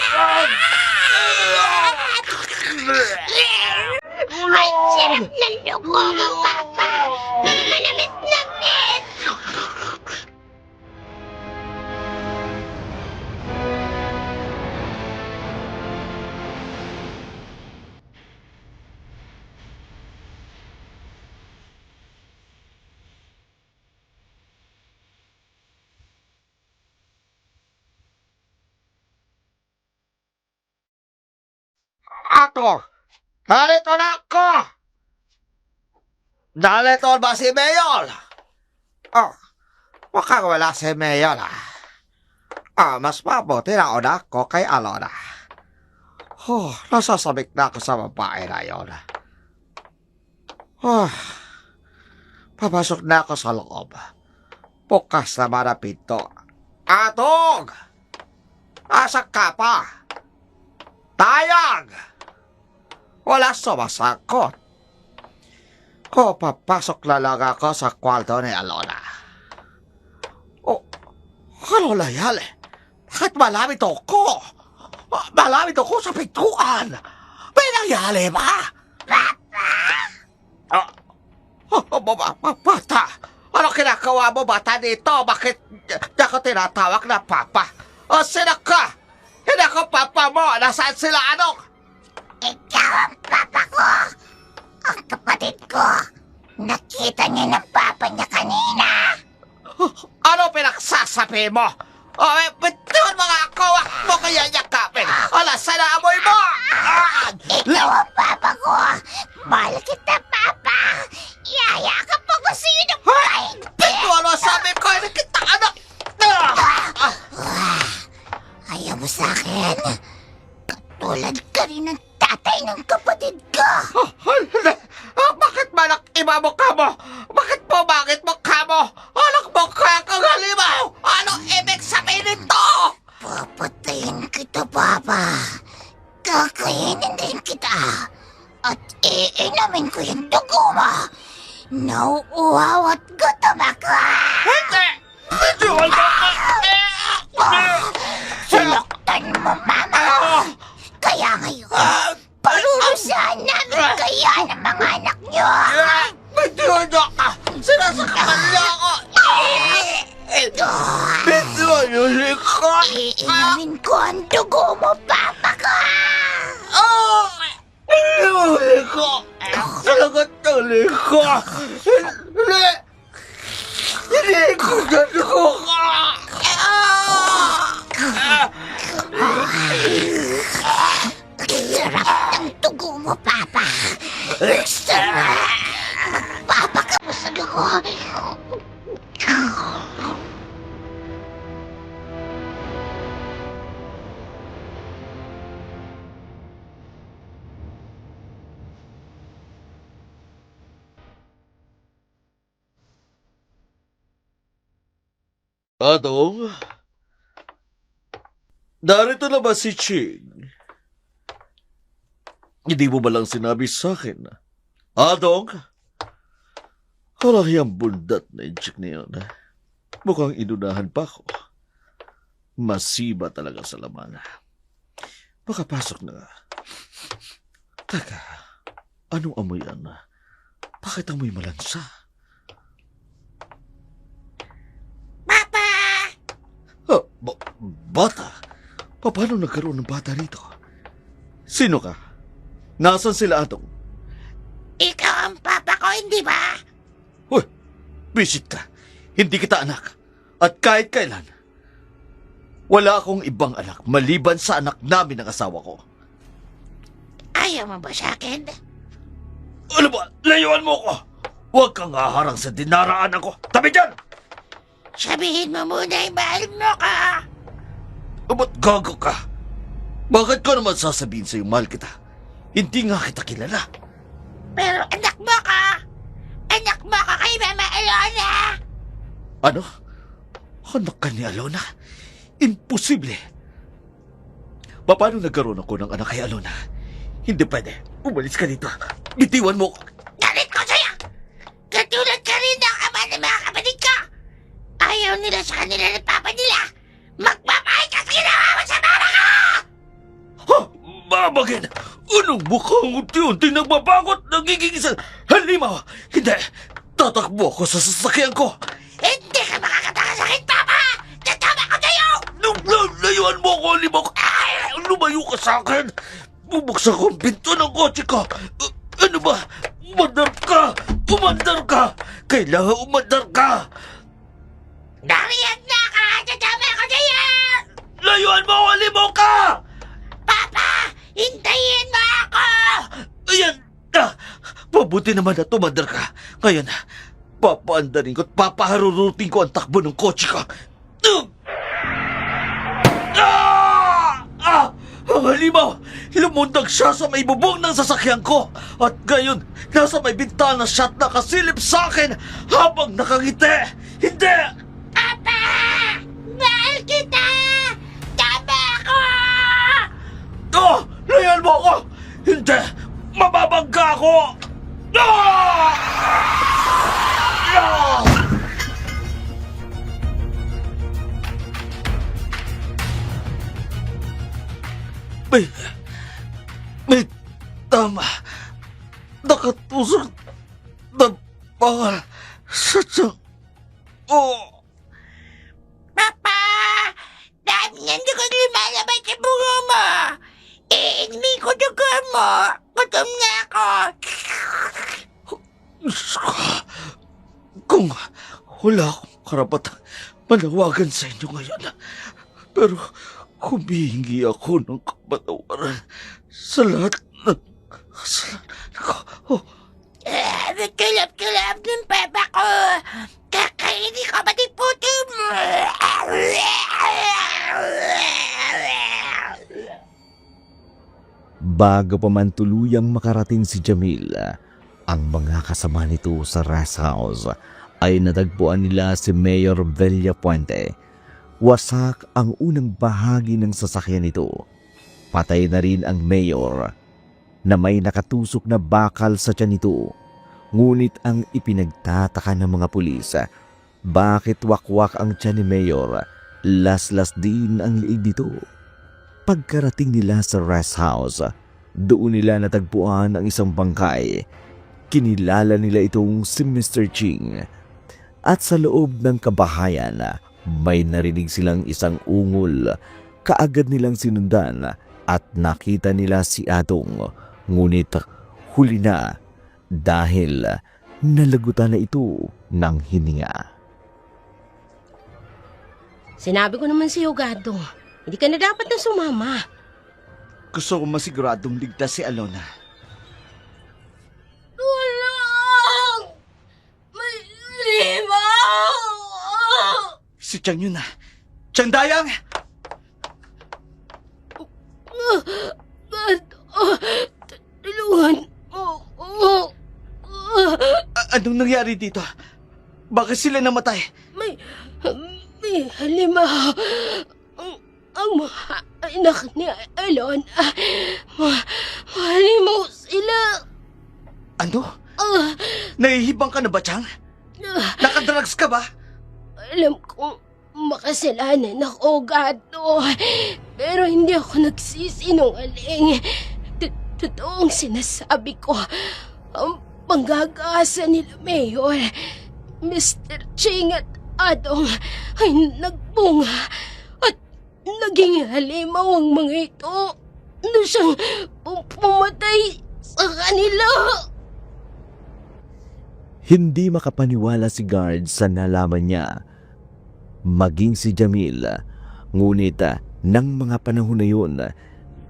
Ang sarap ng dugo mo, papa! Manamit-namit! Ato! Narito na ako! Narito ba si Mayor? Oh, mukhang wala si Mayor mas mabuti na una ko kay Alona. Nasasabik na ako sa babae na yun. Papasok na ako sa loob. Bukas naman ang pinto. Atog! Asa ka pa? Tayag! Wala sumasakot. Papasok na lang ako sa kwarto ni Alona. Ano layali? Bakit malamit ako? Malamit ako sa pintuan. May nangyari ba? Bata! Ano kinakawa mo, bata, dito? Bakit di ako tinatawag na papa? Sino ka? Hindi ako papa mo. Nasaan sila, ano? Ikaw ang papa ko. Ang kapatid ko. Nakita niya ng papa niya kanina. Ano pinagsasabi mo? Bituan mga ako. Mo kaya yakapin. Saan ang amoy mo? Ikaw ang papa ko. Mahal kita, papa. Iyayakap mo ko sa'yo ng bait. Bituan mo, sabi ko. Hindi kita, anak. Ayaw mo sa'kin. Katulad ka rin ng tatay ng kapatid ko. Bakit malak iba mo ka mo? Bakit mo ka mo? Anak mo kaya kang halimaw? Ano ibig sabihin nito? Papatayin kita, papa. Kakainin din kita. At iinamin ko yung dugo mo. Nauuhaw at gutom ako. Hindi! Bituan mo! Sinaktan mo, mama. Kaya ngayon, parurusahan namin kaya ng mga anak niyo. Bituan mo ka! Sinasakaman niya ako! Bituan mo ko! Iinamin ko ang dugo mo, papa ko. Huli ko! Talagang huli ko! Hindi ko natuko ka! Sarap ng dugo mo, papa. Sarap. Papa ka mo sa dugo. Adong? Narito na ba si Ching? Hindi mo ba lang sinabi sa akin? Adong? Malaki ang bundat na yung chick na yun. Mukhang inunahan pa ako. Masiba talaga sa laman. Makapasok na. Teka, anong amoy yan? Bakit amoy malansa? Bata? Paano nagkaroon ng bata rito? Sino ka? Nasaan sila, Atong? Ikaw ang papa ko, hindi ba? Hoy, visit ka. Hindi kita anak. At kahit kailan, wala akong ibang anak maliban sa anak namin ng asawa ko. Ayaw mo ba sa akin? Ano ba? Layuan mo ko! Huwag kang haharang sa dinaraan ako. Tabi dyan! Sabihin mo muna yung mahal mo ka. Ba't gago ka? Bakit ko naman sasabihin sa'yo mahal kita? Hindi nga kita kilala. Pero anak mo ka. Anak mo ka kay Mama Alona. Ano? Anak ka ni Alona? Imposible. Paano nagkaroon ako ng anak kay Alona? Hindi pwede. Umalis ka dito. Bitiwan mo ko. Galit ko sa'yo. Katulad ka rin ng ama ng mga kapatid ko. Ayaw nila sa kanila ng papa nila. Magpapahay ka sa ginawa mo sa mama ka! Ha? Babagin! Anong mukhang unti-unti nagbabagot? Nagiging isang halimaw! Hindi! Tatakbo ako sa sasakyan ko! Hindi ka makakatakasakin, papa! Tatama ko sa'yo! Layuan mo ako, halimaw! Lumayo ka sa akin! Bubuksan ko ang pinto ng kotse ko! Ano ba? Umandar ka! Umandar ka! Kailangan umandar ka! Nariyan na ka! Tatama ko sa'yo! Layuan mo ako, halimaw ka! Papa! Hintayin mo ako! Mabuti naman na tumandar ka. Ngayon, papaandarin ko at papaharurutin ko ang takbo ng kotse ko. Ang halimaw! Lumundag siya sa may bubong ng sasakyan ko! At ngayon, nasa may bintana siya at nakasilip sa akin habang nakangiti! Hindi! Papa! Mahal kita! Tama ako! Layan mo ako! Hindi! Mababangga ako! Ah! Ah! May tama. Nakatusok na pangal sa tiyan. Oh! Papa! Dami niyang dugo lumalabas sa bungo mo! Iinmi ko dugo mo! Gutom na ako! Kung wala akong karapatang manawagan sa inyo ngayon, pero humihingi ako ng kapatawaran sa lahat ng kasalanan ko. Oh, Kulap-kulap ng papa ko! Kakainin ko pati puto mo! Bago pa man tuluyang makarating si Jamil, ang mga kasama nito sa rest house ay natagpuan nila si Mayor Villapuente. Wasak ang unang bahagi ng sasakyan nito. Patay na rin ang mayor na may nakatusok na bakal sa tiyan nito. Ngunit ang ipinagtataka ng mga pulis, bakit wakwak ang tiyan ni Mayor? Laslas din ang liig nito. Pagkarating nila sa rest house, doon nila natagpuan ang isang bangkay. Kinilala nila itong si Mr. Ching. At sa loob ng kabahayan, may narinig silang isang ungol. Kaagad nilang sinundan at nakita nila si Adong. Ngunit huli na dahil nalagutan na ito ng hininga. Sinabi ko naman sa'yo, Gado. Hindi ka na dapat na sumama. Gusto ko masiguradong ligtas si Alona. Tulong! May limaw! Si Chang yun na. Chang Dayang! Tulungan mo. Anong nangyari dito? Bakit sila namatay? May halimaw. Ang mga anak ni Alon. Halimaw sila. Ano? Nahihibang ka na ba, Chang? Nakadrugs ka ba? Alam kong makasalanan ako, Gato. Pero hindi ako nagsisinungaling. Totoong sinasabi ko. Ang panggagasa nila, Mayor, Mr. Ching at Adong ay nagbunga at naging halimaw ang mga ito na siyang pumatay sa kanila. Hindi makapaniwala si guard sa nalaman niya. Maging si Jamil. Ngunit ng mga panahon na yun,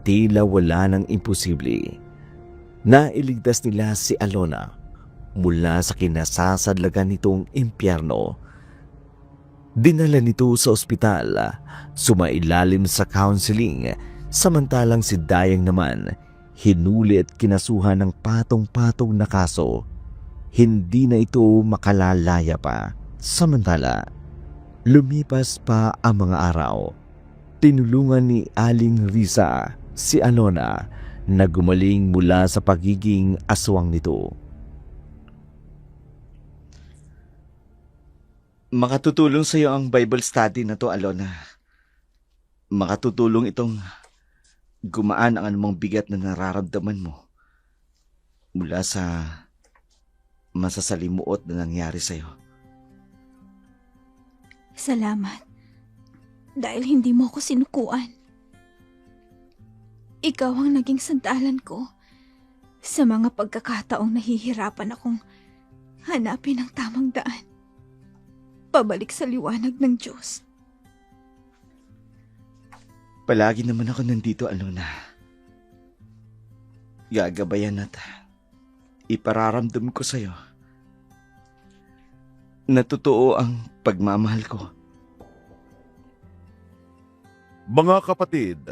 tila wala ng imposible. Nailigtas nila si Alona mula sa kinasasadlagan nitong impyerno. Dinala nito sa ospital, sumailalim sa counseling, samantalang si Dayang naman hinuli at kinasuhan ng patong-patong na kaso. Hindi na ito makalalaya pa. Samantala, lumipas pa ang mga araw. Tinulungan ni Aling Risa si Alona na gumaling mula sa pagiging aswang nito. Makatutulong sa iyo ang Bible study na to, Alona. Makatutulong itong gumaan ang anumang bigat na nararamdaman mo mula sa masasalimuot na nangyari sa iyo. Salamat. Dahil hindi mo ako sinukuan. Ikaw ang naging sandalan ko sa mga pagkakataong nahihirapan akong hanapin ang tamang daan. Pabalik sa liwanag ng Diyos. Palagi naman ako nandito, Alona. Gagabayan at ipararamdam ko sa'yo na totoo ang pagmamahal ko. Mga kapatid,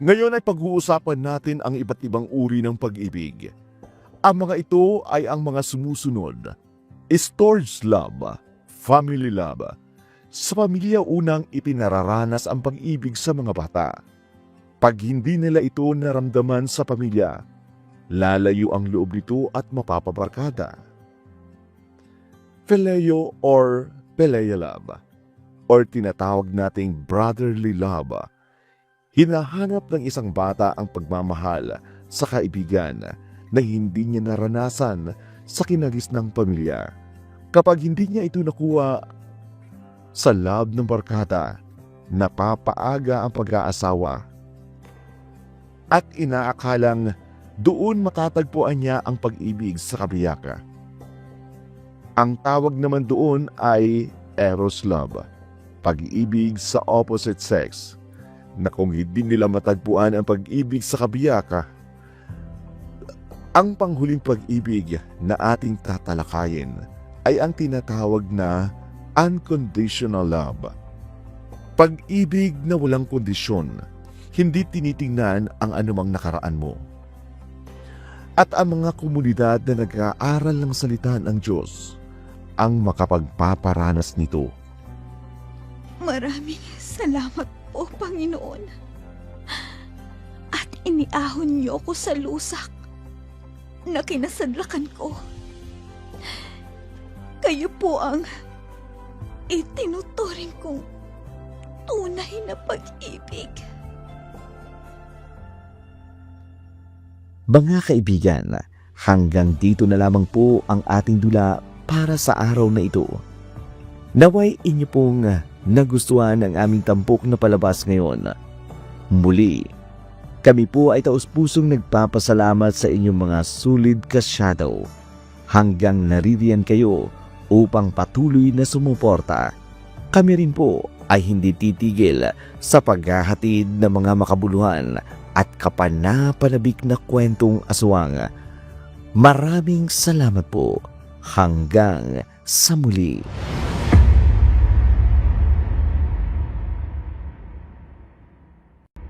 ngayon ay pag-uusapan natin ang iba't ibang uri ng pag-ibig. Ang mga ito ay ang mga sumusunod: storge love, family love. Sa pamilya unang ipinararanas ang pag-ibig sa mga bata. Pag hindi nila ito naramdaman sa pamilya, lalayo ang loob nito at mapapabarkada. Phileo or Pelea love, or tinatawag nating brotherly love. Hinahanap ng isang bata ang pagmamahal sa kaibigan na hindi niya naranasan sa kinalis ng pamilya. Kapag hindi niya ito nakuha sa love ng barkada, napapaaga ang pag-aasawa at inaakalang doon matatagpuan niya ang pag-ibig sa kabiyaka. Ang tawag naman doon ay eros love, pag-ibig sa opposite sex, na kung hindi nila matagpuan ang pag-ibig sa kabiyaka, ang panghuling pag-ibig na ating tatalakayin ay ang tinatawag na unconditional love. Pag-ibig na walang kondisyon, hindi tinitingnan ang anumang nakaraan mo. At ang mga komunidad na nag-aaral ng salita ng Diyos ang makapagpaparanas nito. Maraming salamat po, Panginoon. At iniahon niyo ko sa lusak na kinasadlakan ko. Kayo po ang itinuturing kong tunay na pag-ibig. Mga kaibigan, hanggang dito na lamang po ang ating dula para sa araw na ito. Naway inyo pong nagustuhan ang aming tampok na palabas ngayon. Muli, kami po ay taus-pusong nagpapasalamat sa inyong mga sulid kasyado hanggang naririyan kayo upang patuloy na sumuporta. Kami rin po ay hindi titigil sa paghahatid ng mga makabuluhan at kapanapanabik na kwentong aswang. Maraming salamat po. Hanggang sa muli.